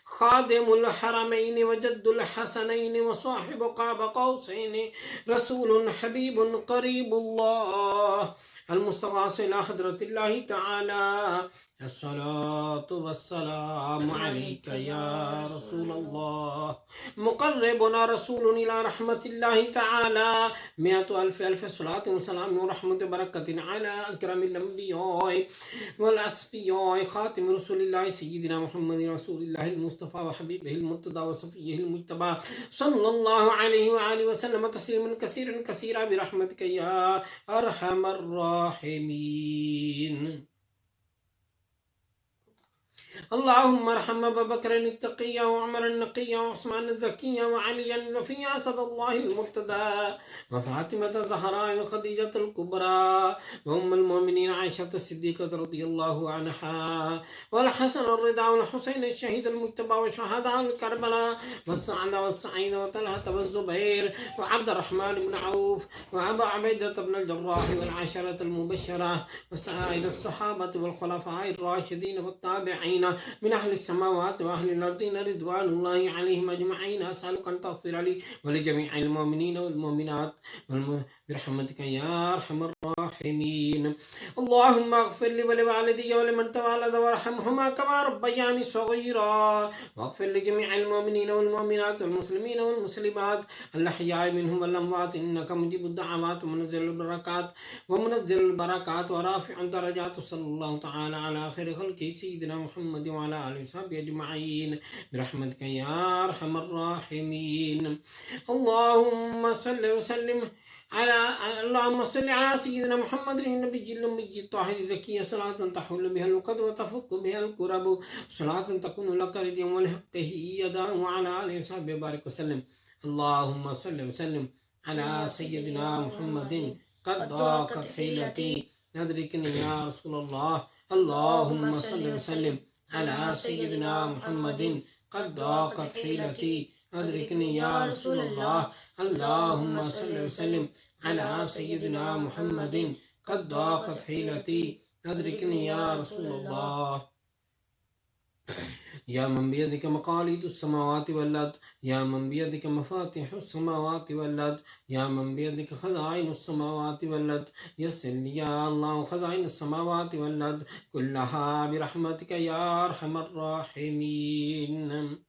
خادم الحرمين وجد الحسنين وصاحب قاب قوسين، رسول حبيب قريب الله، المستغاث إلى حضرة الله تعالى. الصلاة والسلام عليك يا رسول الله. مقربنا رسول إلى رحمة الله تعالى، 100,000 صلاة وسلام ورحمة بركة على أكرم الأنبياء والأصفياء، خاتم رسول الله سيدنا محمد رسول الله المصطفى وحبيبه المرتضى وصفيه المجتبى، صلى الله عليه وآله وسلم تسليما كثيرا كثيرا برحمتك يا أرحم الراحمين. اللهم ارحم أبا بكر التقي وعمر النقي وعثمان الزكي وعليا وفي أسد الله المرتضى وفاطمة الزهراء وخديجة الكبرى وأم المؤمنين عائشة الصديقة رضي الله عنها، والحسن الرضا والحسين الشهيد المجتبى وشهداء الكربلاء والسعد والسعيد وطلحة والزبير وعبد الرحمن بن عوف وأبا عبيدة بن الجراح والعشرة المبشرة وسائر الصحابة والخلفاء الراشدين والتابعين من أهل السماوات وأهل الأرضين رضوان الله عليهم أجمعين. أسألك أن تغفر لي ولجميع المؤمنين والمؤمنات برحمتك يا أرحم الراحمين. اللهم اغفر لي ولوالدي ولمن تولد وارحمهما كما ربياني صغيرا، واغفر لجميع المؤمنين والمؤمنات والمسلمين والمسلمات الأحياء منهم والأموات، إنك مجيب الدعوات ومنزل البركات ورافع الدرجات. صلى الله تعالى على خير خلقه سيدنا محمد وعلى آله وصحبه أجمعين برحمتك يا أرحم الراحمين. اللهم صل على سيدنا محمد النبي الأمي الطاهر الزكي، صلاة تحول بها العقد وتفك بها الكرب، صلاة تكون لك رضيا ولحقه يدا، وعلى آله وصحبه بارك وسلم. اللهم صل وسلم على سيدنا محمد، قد ضاقت حيلتي أدركني يا رسول الله. اللهم صل وسلم على سيدنا محمد، قد ضاقت حيلتي أدركني يا رسول الله. اللهم صل وسلم على سيدنا محمد، قد ضاقت حيلتي أدركني يا رسول الله. يا من بيدك مقاليد السماوات والأرض، يا من بيدك مفاتيح السماوات والأرض، يا من بيدك خزائن السماوات والأرض، يسر لي يا الله خزائن السماوات والأرض كلها برحمتك يا أرحم الراحمين.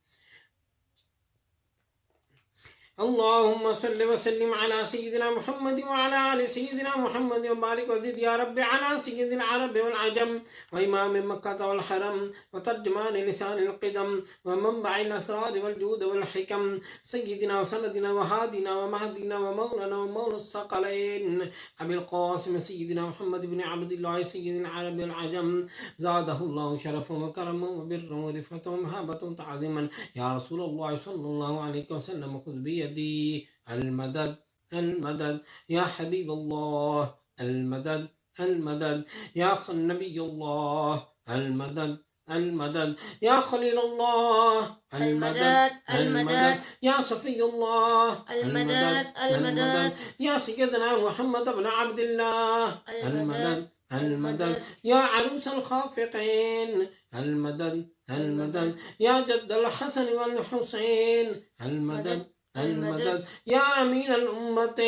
اللهم صل وسلم على سيدنا محمد وعلى آل سيدنا محمد وبارك وزد يا رب على سيد العرب والعجم وإمام مكة والحرم وترجمان لسان القدم ومنبع الأسرار والجود والحكم سيدنا وسندنا وهادنا ومهدنا ومولانا ومولى الثقلين أبي القاسم سيدنا محمد بن عبد الله سيد العرب والعجم زاده الله شرفا وكرما وبرا ورفعة ومهابة تعظيما يا رسول الله صلى الله عليه وسلم خذ بيدي المدد المدد يا حبيب الله المدد المدد يا نبي الله المدد المدد يا خليل الله المدد المدد يا صفي الله المدد المدد يا سيدنا محمد بن عبد الله المدد المدد يا عروس الخافقين المدد المدد يا جد الحسن والحسين المدد المدد يا أمين الأمة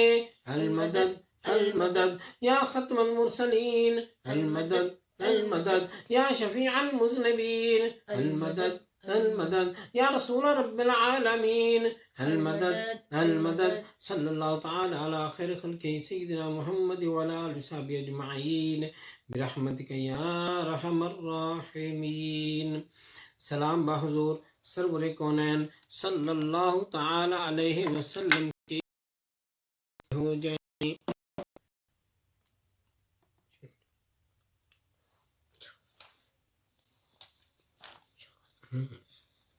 المدد المدد يا ختم المرسلين المدد المدد يا شفيع المذنبين المدد المدد يا رسول رب العالمين المدد المدد صلى الله تعالى على خير خلقه سيدنا محمد وعلى آله وصحبه أجمعين برحمتك يا أرحم الراحمين. سلام بحضور سرور کونین صلی اللہ تعالی علیہ وسلم کی ہو جائیں.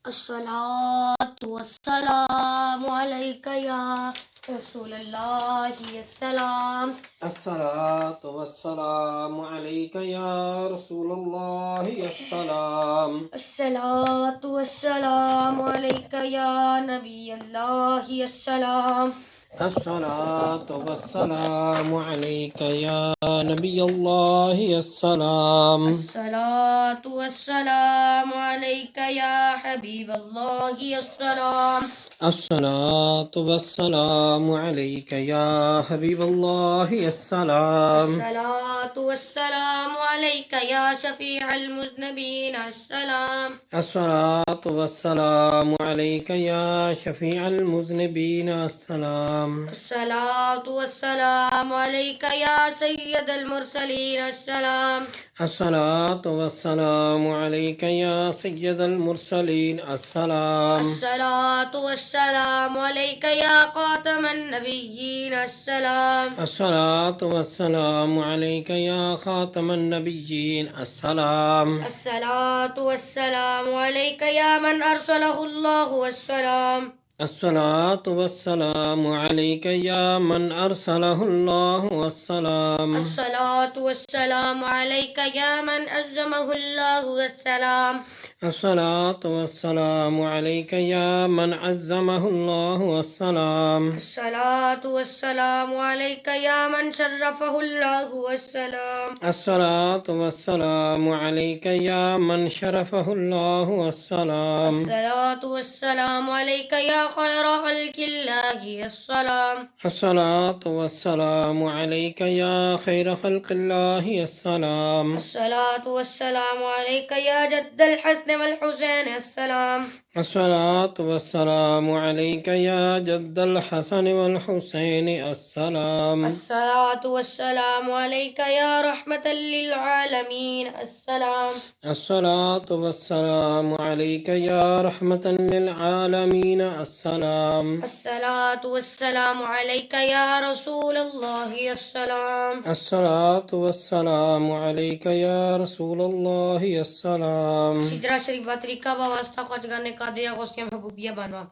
الصلاة والسلام عليك يا رسول الله السلام. الصلاة والسلام عليك يا رسول الله السلام. الصلاة والسلام عليك يا نبي الله السلام. الصلاة والسلام عليك يا نبي الله السلام. الصلاة والسلام عليك يا حبيب الله السلام. الصلاة والسلام عليك يا حبيب الله السلام. الصلاة والسلام عليك يا شفيع المذنبين السلام. الصلاة والسلام عليك يا شفيع المذنبين السلام. الصلاة والسلام عليك يا سيد المرسلين السلام. الصلاة والسلام عليك يا سيد المرسلين السلام. الصلاة والسلام عليك يا خاتم النبيين السلام. الصلاة والسلام عليك يا خاتم النبيين السلام. الصلاة والسلام عليك يا من أرسله الله والسلام. الصلاة والسلام عليك يا من أرسله الله والسلام. الصلاة والسلام عليك يا من أزمه الله والسلام. الصلاة والسلام عليك يا من عزمه الله والسلام. الصلاة والسلام عليك يا من شرفه الله والسلام. الصلاة والسلام عليك يا من شرفه الله والسلام. الصلاة والسلام عليك يا خير خلق الله السلام. الصلاة والسلام عليك يا خير خلق الله السلام. الصلاة والسلام عليك يا جد الحسن والحسين السلام. الصلاة والسلام عليك يا جد الحسن والحسين السلام. الصلاة والسلام عليك يا رحمة للعالمين السلام. الصلاة والسلام عليك يا رحمة للعالمين السلام. الصلاة والسلام عليك يا رسول الله السلام. الصلاة والسلام عليك يا رسول الله السلام. سجرہ شریف طریقہ واسطہ خواجگان قادریہ غوثیہ محبوبیہ بانوا.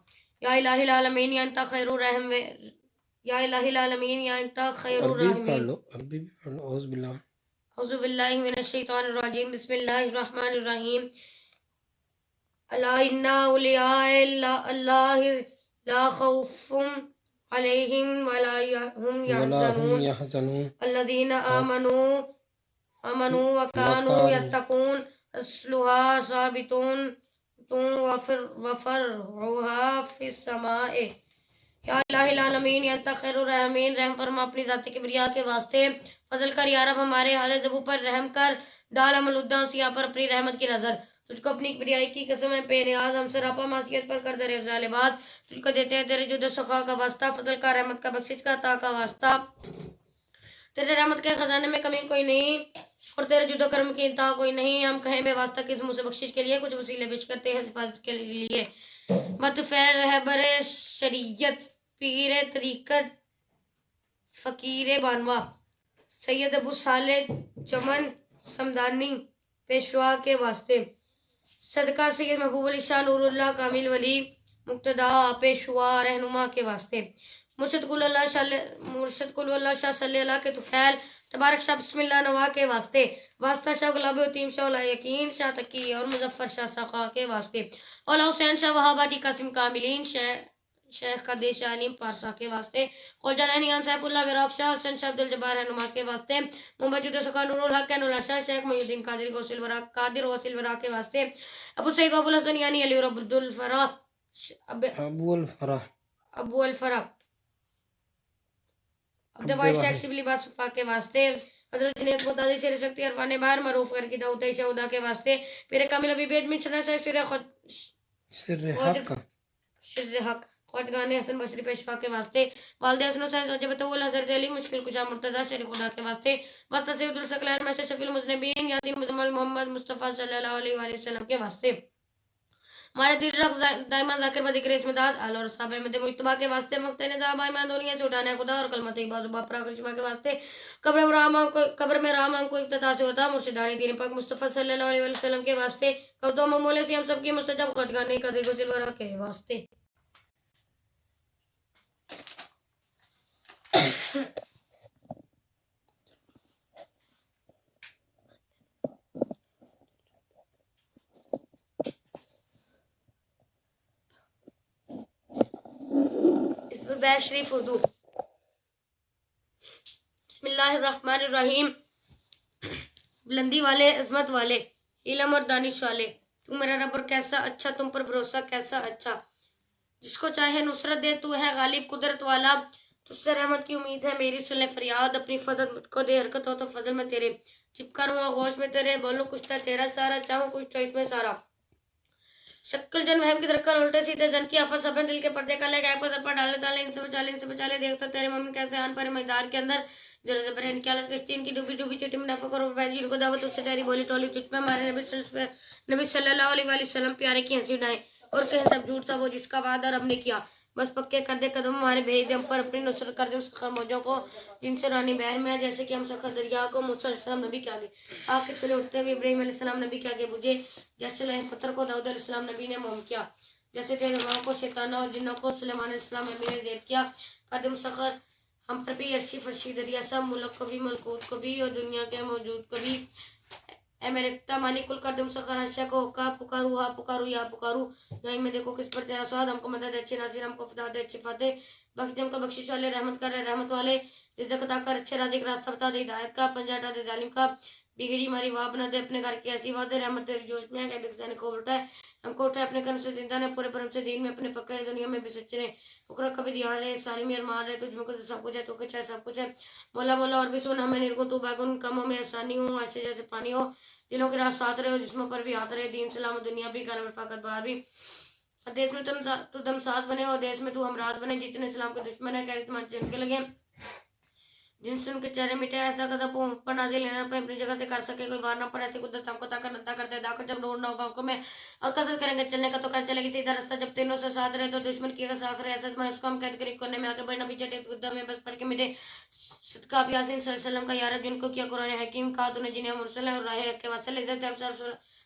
یا الہ العالمین یا انت خیر الرحم. یا الہ العالمین یا انت خیر الرحمین. عربی بھی پڑھ لو. اعوذ باللہ. اعوذ باللہ من الشیطان الرجیم. بسم اللہ الرحمن الرحیم. الا ان اولیاء اللہ لا خوف علیہم ولا هم يحزنون الذین آمنوا وكانوا يتقون اصلها ثابتون وفرعها في السماء. یا الہ العالمین یا انت خیر الرحمین رحم فرما اپنی ذات کبریا کے واسطے فضل کر یا رب ہمارے حال زبو پر رحم کر. ڈال ہم الداں سیاہ پر اپنی رحمت کی نظر. تجھ کو اپنی کبریائی کی قسم ہے بے نیاز، ہم سراپا معصیت پر کر در افضال بات، تجھ کو دیتے ہیں تیرے جود و سخا کا واسطہ، فضل کا، رحمت کا، بخشش کا، عطا کا واسطہ، تیرے رحمت کے خزانے میں کمی کوئی نہیں اور تیرے جود و کرم کی انتہا کوئی نہیں، ہم کہیں بے واسطہ کس منہ سے بخشش کے لیے، کچھ وسیلے پیش کرتے ہیں حفاظت کے لیے۔ متفیر رہبر شریعت، پیر طریقت، فقیر بانوا، سید ابو صالح چمن سمدانی پیشوا کے واسطے، صدقہ سید محبوب علی شاہ نور اللہ کامل ولی مقتدا پیشوا رہنما کے واسطے، مرشد کل اللہ شاہ صلی اللہ کے طفیل تبارک شاہ بسم اللہ نوا کے واسطے، واسطہ شاہ گلاب الدین شاہ اولا یقین شاہ تقی اور مظفر شاہ سخا کے واسطے، اولا حسین شاہ وہاباتی قاسم کاملین شیخ قدیر شاہ علیم پارسا کے واسطے، خواجہ نہیان سیف اللہ وراق شاہ حسین شاہ عبدالجبار رہنما کے واسطے، محمد سکا نور الحق نور شاہ شیخ محی الدین قادر غوث الوراق کے واسطے، ابو سعید ابو الحسن یعنی علی رب الفرح ابو الفرح عبدالواحد شیخ شبلی باسفا کے واسطے، حضرت جنید متازی شیر شکتی عرفان باہر معروف کر کی دعوت شہدہ کے واسطے، پیر کامل ابی اجمیر شرح شر حق خواجگان حسن بصری پیشوا کے واسطے، والد حسن حسین زوجہ بطول حضرت علی مشکل کشا مرتضی شیر خدا کے واسطے، واسطہ سید الثقلین ماشر شفیع المذنبین یاسین مزمل محمد مصطفیٰ صلی اللہ علیہ وآلہ وسلم کے واسطے، ہمارے دل رخ دائمان ذاکر و ذکر اسم داد آل اور صحابہ احمد مجتبہ کے واسطے، مقتہ نظام ایمان دنیا سے اٹھانے خدا اور کلمت طیبہ زباں پر آخر شفا کے واسطے، قبر میں رحمان کو ابتدا سے ہوتا مرشدانی دین پاک مصطفیٰ صلی اللہ علیہ وسلم کے واسطے، قبضوں ممولے سے ہم سب کی مستجب خواجگانی قدر کو سلورہ کے واسطے۔ اس پر بیت شریف اردو۔ بسم اللہ الرحمن الرحیم، بلندی والے، عظمت والے، علم اور دانش والے، تو میرا رب اور کیسا اچھا، تم پر بھروسہ کیسا اچھا، جس کو چاہے نصرت دے، تو ہے غالب قدرت والا، تجھ سے رحمت کی امید ہے میری، سن لے فریاد اپنی فضل مجھ کو دے، حرکت ہو تو فضل میں تیرے، چپکا رہوں آغوش میں تیرے، بولوں کچھ تو تیرا سارا، چاہوں کچھ تو اس میں سارا، شکل جن وہم کی درکن الٹے سیدھے جن کی آفت سبن دل کے پردے کا لے گائے پر در پر ڈالے تالے، ان سے بچا لے دیکھتا تیرے مومن کیسے آن پر مقدار کے اندر، ذرا زبر ان کی حالت کشتی ان کی ڈوبی چٹی میں نفق اور فیضی، ان کو دعوت اس سے ٹہری بولی ٹولی تجھ میں ہمارے نبی صلی اللہ علیہ وآلہ وسلم پیارے کی ہنسی اڑائے، اور کہیں سب جھوٹ تھا وہ جس کا وعدہ رب نے کیا، بس پکے کر دے قدم ہمارے، بھیج دے ہم پر اپنی نصرت، کر دے سخر موجوں کو جن سے رانی بحر میں ہے، جیسے کہ ہم سخر دریا کو، موسیٰ علیہ السلام نبی کے آگے آگ کے چولے اٹھتے ہوئے ابراہیم علیہ السلام نبی کے آگے بجھے، جیسے لوح پتھر کو داؤد علیہ السلام نبی نے موم کیا، جیسے تیز ہواؤں کو شیطانوں اور جنوں کو سلیمان علیہ السلام امیر نے زیر کیا، کر دے سخر ہم پر بھی عرشی فرشی دریا سب، ملک کو بھی ملکوت کو بھی اور دنیا کے موجود کو بھی، اے میرے اقتا مالک القدم سخر ہر شے کو، کا پکارو ہا پکارو یا پکارو، یہیں میں دیکھو کس پر تیرا سواد، ہم کو مدد اچھے ناصر، ہم کو فدا دے اچھے فاتح، بخش دے ہم کو بخشش والے، رحمت کر رہے رحمت والے، رزق عطا کر اچھے رازق، راستہ بتا دے ہدایت کا، پنجہ ہٹا دے ظالم کا، بگڑی ماری واہ بنا دے اپنے گھر کی ایسی وعدے، رحمت تیری جوش میں ہے کہ بکسانے کو اٹھائے، ہم کو اٹھائے اپنے گھر سے زندہ نے، پورے پرم سے دین میں اپنے پکڑے، دنیا میں بھی سچے نے، اکرا کبھی دھیان رہے، سالمی ارمان رہے، تجھ میں کچھ سب کچھ ہے، تو کچھ ہے سب کچھ ہے، مولا مولا اور بھی سن، ہمیں نرگن تو باگن، کموں میں آسانی ہوں ایسے جیسے پانی ہو، دلوں کے راہ ساتھ رہے ہو، جسموں پر بھی ہاتھ رہے، دین سلام دنیا بھی، گھر رفاقت باہر بھی، دیس میں تو دم ساز بنے اور دیس میں تو ہمراز بنے، جتنے اسلام کے دشمن ہیں کہہ تمہارے جن کے لگے، جن سے ان کے چہرے مٹے، ایسا غضب پر نازل لینا پہ اپنی جگہ سے کر سکے کوئی بار نہ پڑے، ایسی قدرت ہم کو طاقت عطا کر دے، طاقت جب نور نہ ہوگا حکم میں اور کثرت کریں گے چلنے کا تو کر چلے گی سیدھا رستہ، جب تینوں سے ساتھ رہے تو دشمن کی ساکھ رہے، ایسا اس کو ہم قید کر کونے میں آگے بڑھنا پیچھے ٹیک قدہ میں بس پڑھ کے مٹے، صدقہ آپ یاسین صلی اللہ علیہ وسلم کا یارب جن کو کیا قرآن حکیم کہا تو نے جنہیں مرسل ہے اور راہ حق کے واسطے عزت ہم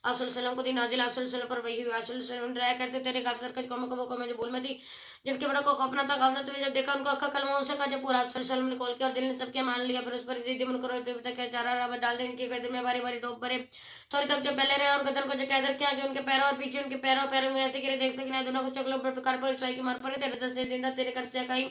آپ صلی اللہ علیہ وسلم کو دی نازل، آپ صلی اللہ علیہ وسلم پر وحی ہوئی، آپ صلی اللہ علیہ وسلم رہا کیسے تیرے گھر سرکش قوموں کو وہ قومیں جو بھول میں تھی، جن کے بڑا کو خوف نہ تھا، غفلت میں جب دیکھا ان کو اکھا کلمہ سے کہا جب پورا آپ صلی اللہ علیہ وسلم نے کھول کیا اور دل نے سب کے مان لیا، پھر اس پر زیدی من کرو تو کیا چارہ رابط ڈال دے، ان کی گردن میں باری باری ڈوب بھرے، تھوڑی تک جو پہلے رہے اور گدن کو جو قیدر کیا کہ ان کے پیروں اور پیچھے ان کے پیروں میں ایسے گرے دیکھ سکنے، دونوں کو چکلوں پر پکار پر چائی کی مار پر تیرے دس سے زندہ تیرے کر سے کہیں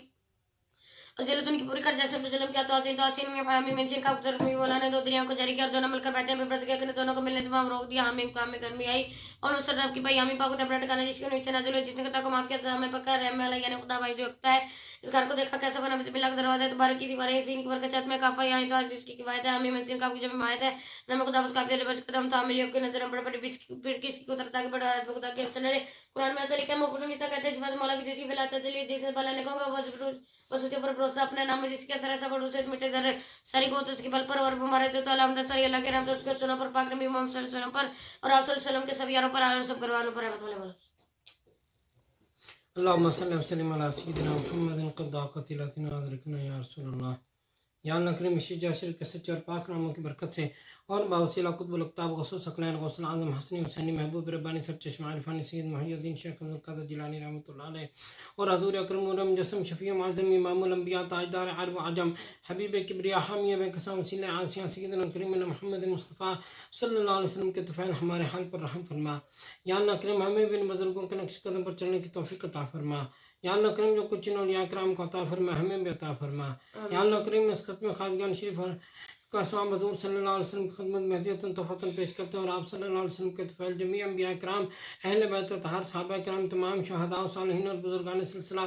فضیلت ان کی پوری کر جیسے ظلم کیا توسین میں حامی منشن کا افضل میں مولا نے 2 دریاؤں کو جاری کیا اور دونوں مل کر بیٹھے ہیں پھر کے دونوں کو ملنے سے وہاں روک دیا حامی کام میں گرمی آئی اور نصر رب کی بھائی حامی پاک کو تبرہ ٹکانا جس کے نیچے نازل ہوئی جس نے خطا کو معاف کیا سزا میں پکا رحم اللہ یعنی خدا بھائی جو اکتا ہے اس گھر کو دیکھا کیسا بنا بسم اللہ کا دروازہ تبارک کی دیواریں سین کی برکت چھت میں کافا یہاں جو جس کی کفایت ہے حامی منشن کا جب حمایت ہے نام خدا بس کافی علی بچ قدم تعمیلیوں کے نظر بڑے بڑے پھر کسی کو ترتا کے بڑا حالت میں خدا کے افسر لڑے قرآن میں ایسا لکھا ہے مفرون نیتا کہتے ہیں جفاظ مولا کی دیتی فلاتا دلی دیتے بلا نے کہوں گا وسوچے پر بھروسہ اپنے نام میں جس کے اثر ایسا بڑھو سے مٹے ذرے ساری کو تو اس کے بل پر اور ہمارے تو الحمد ساری اللہ کے رحمت اس کے سنوں پر پاک نبی محمد صلی اللہ علیہ وسلم پر اور آپ صلی اللہ علیہ وسلم کے سب یاروں پر اور سب گروانوں پر رحمت اللہ اللهم صل وسلم على سيدنا محمد قد قتلتنا ادركنا يا رسول الله. یا اللہ کریم شجاع شریف کے سچے اور پاک ناموں کی برکت سے اور باوسیلہ قطب الاقطاب غوث ثقلین غوث الاعظم حسنی حسینی محبوب ربانی سرچشمہ عرفانی سید محی الدین شیخ عبد القادر جیلانی رحمۃ اللہ علیہ اور حضور اکرم نور مجسم شفیع معظم امام الانبیاء تاجدار عرب و عجم حبیب کبریا حامی بے قسم وسیلہ عاصیہ سیدنا کریم محمد مصطفیٰ صلی اللہ علیہ وسلم کے طفیل ہمارے حال پر رحم فرما. یا اللہ کریم ہمیں بھی ان بزرگوں کے نقش قدم پر چلنے کی توفیق عطا فرما. یا اللہ کریم جو کچھ ان اولیاء کرام کو عطا فرما ہمیں بھی عطا فرما. یا اللہ کریم اس ختم خواجگان شریف کا سوام حضور صلی اللہ علیہ وسلم کی خدمت میں ہدیۃ تحفۃ پیش کرتے ہیں اور آپ صلی اللہ علیہ وسلم کے طفیل جمیع انبیاء کرام اہل بیت اطہار صحابہ کرام تمام شہداء و صالحین اور بزرگان سلسلہ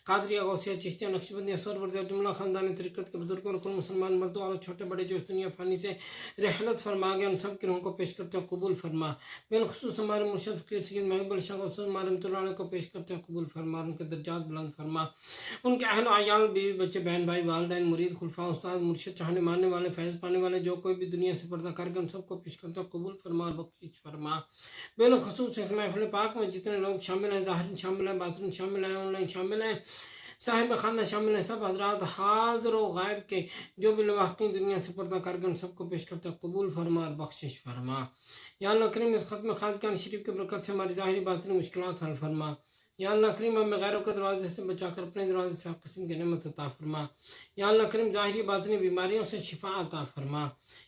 قادریہ غوثیہ چشتیہ نقشبندیہ سہروردیہ جملہ خاندان طریقت کے بزرگوں اور کل مسلمان مردوں اور چھوٹے بڑے جو اس دنیا فانی سے رحلت فرما گئے ان سب کی روحوں کو پیش کرتے ہیں قبول فرما. بالخصوص ہمارے مرشد فقیر سید محب الشاہ غوث رحمۃ اللہ علیہ کو پیش کرتے ہیں قبول فرما. ان کے درجات بلند فرما. ان کے اہل و عیال بیوی بچے بہن بھائی والدین مرید خلفاء استاد مرشد چاہنے ماننے والے فیض پانے والے جو کوئی بھی دنیا سے پردہ کر کے ان سب کو پیش کرتا قبول فرما اور بخشش فرما. بالخصوص اس محفل پاک میں جتنے لوگ شامل ہیں ظاہر شامل ہیں باطن شامل ہیں آن لائن شامل ہیں صاحب خانہ شامل ہیں سب حضرات حاضر و غائب کے جو بھی لواحقین دنیا سے پردہ کر کے ان سب کو پیش کرتا قبول فرما اور بخشش فرما. یا اللہ کریم اس ختم خواجگان شریف کی برکت سے ہماری ظاہری باطنی مشکلات حل فرما. یا اللہ کریم ہمیں غیروں کے دروازے سے بچا کر اپنے دروازے سے ہر قسم کی نعمت عطا فرما. یا اللہ کریم ظاہری باطنی بیماریوں سے شفا عطا فرما.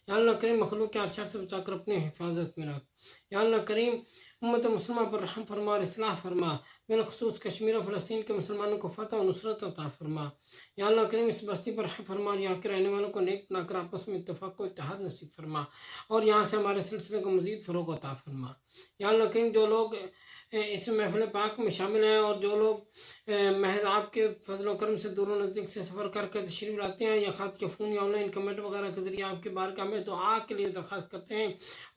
یا اللہ کریم مخلوق کے ہر شر سے بچا کر اپنے حفاظت میں رکھ. یا اللہ کریم امت مسلمہ پر رحم فرما اور اصلاح فرما. بالخصوص کشمیر و فلسطین کے مسلمانوں کو فتح و نصرت عطا فرما. یا اللہ کریم اس بستی پر رحم فرما اور یہاں کے رہنے والوں کو نیک بنا کر آپس میں اتفاق و اتحاد نصیب فرما اور یہاں سے ہمارے سلسلے کو مزید فروغ عطا فرما. یا اللہ کریم جو لوگ اس محفل پاک میں شامل ہیں اور جو لوگ محض آپ کے فضل و کرم سے دور و نزدیک سے سفر کر کے تشریف لاتے ہیں یا خط کے فون یا آن لائن کمنٹ وغیرہ کے ذریعے آپ کے بارگاہ میں دعا کے لیے درخواست کرتے ہیں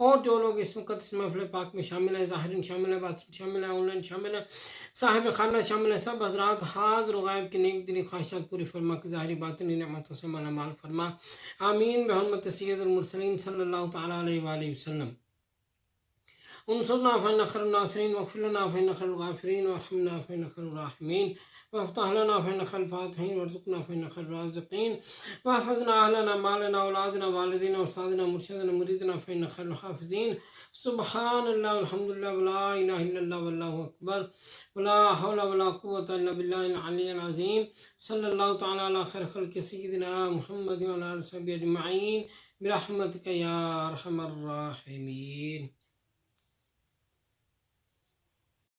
اور جو لوگ اس وقت اس محفل پاک میں شامل ہیں ظاہرین شامل ہیں باطن شامل ہیں آن لائن شامل ہیں صاحب خانہ شامل ہیں سب حضرات حاضر و غائب کی نیک دلی خواہشات پوری فرما کی ظاہری باطنی نعمتوں سے مالا مال فرما. آمین بحرمت سید المرسلین صلی اللہ تعالیٰ علیہ وآلہ وسلم. انصرنا فإنك خير الناصرين واغفر لنا فإنك خير الغافرين وارحمنا فإنك خير الراحمين وافتح لنا فإنك خير الفاتحين وارزقنا فإنك خير الرازقين واحفظنا أهلنا مالنا أولادنا والدينا أستاذنا مرشدنا مريدنا فإنك خير الحافظين. سبحان الله والحمد لله ولا إله إلا الله والله أكبر ولا حول ولا قوة إلا بالله العلي العظيم. صلى الله تعالى على خير خلق سيدنا محمد وعلى آله وصحبه أجمعين برحمتك يا أرحم الراحمين.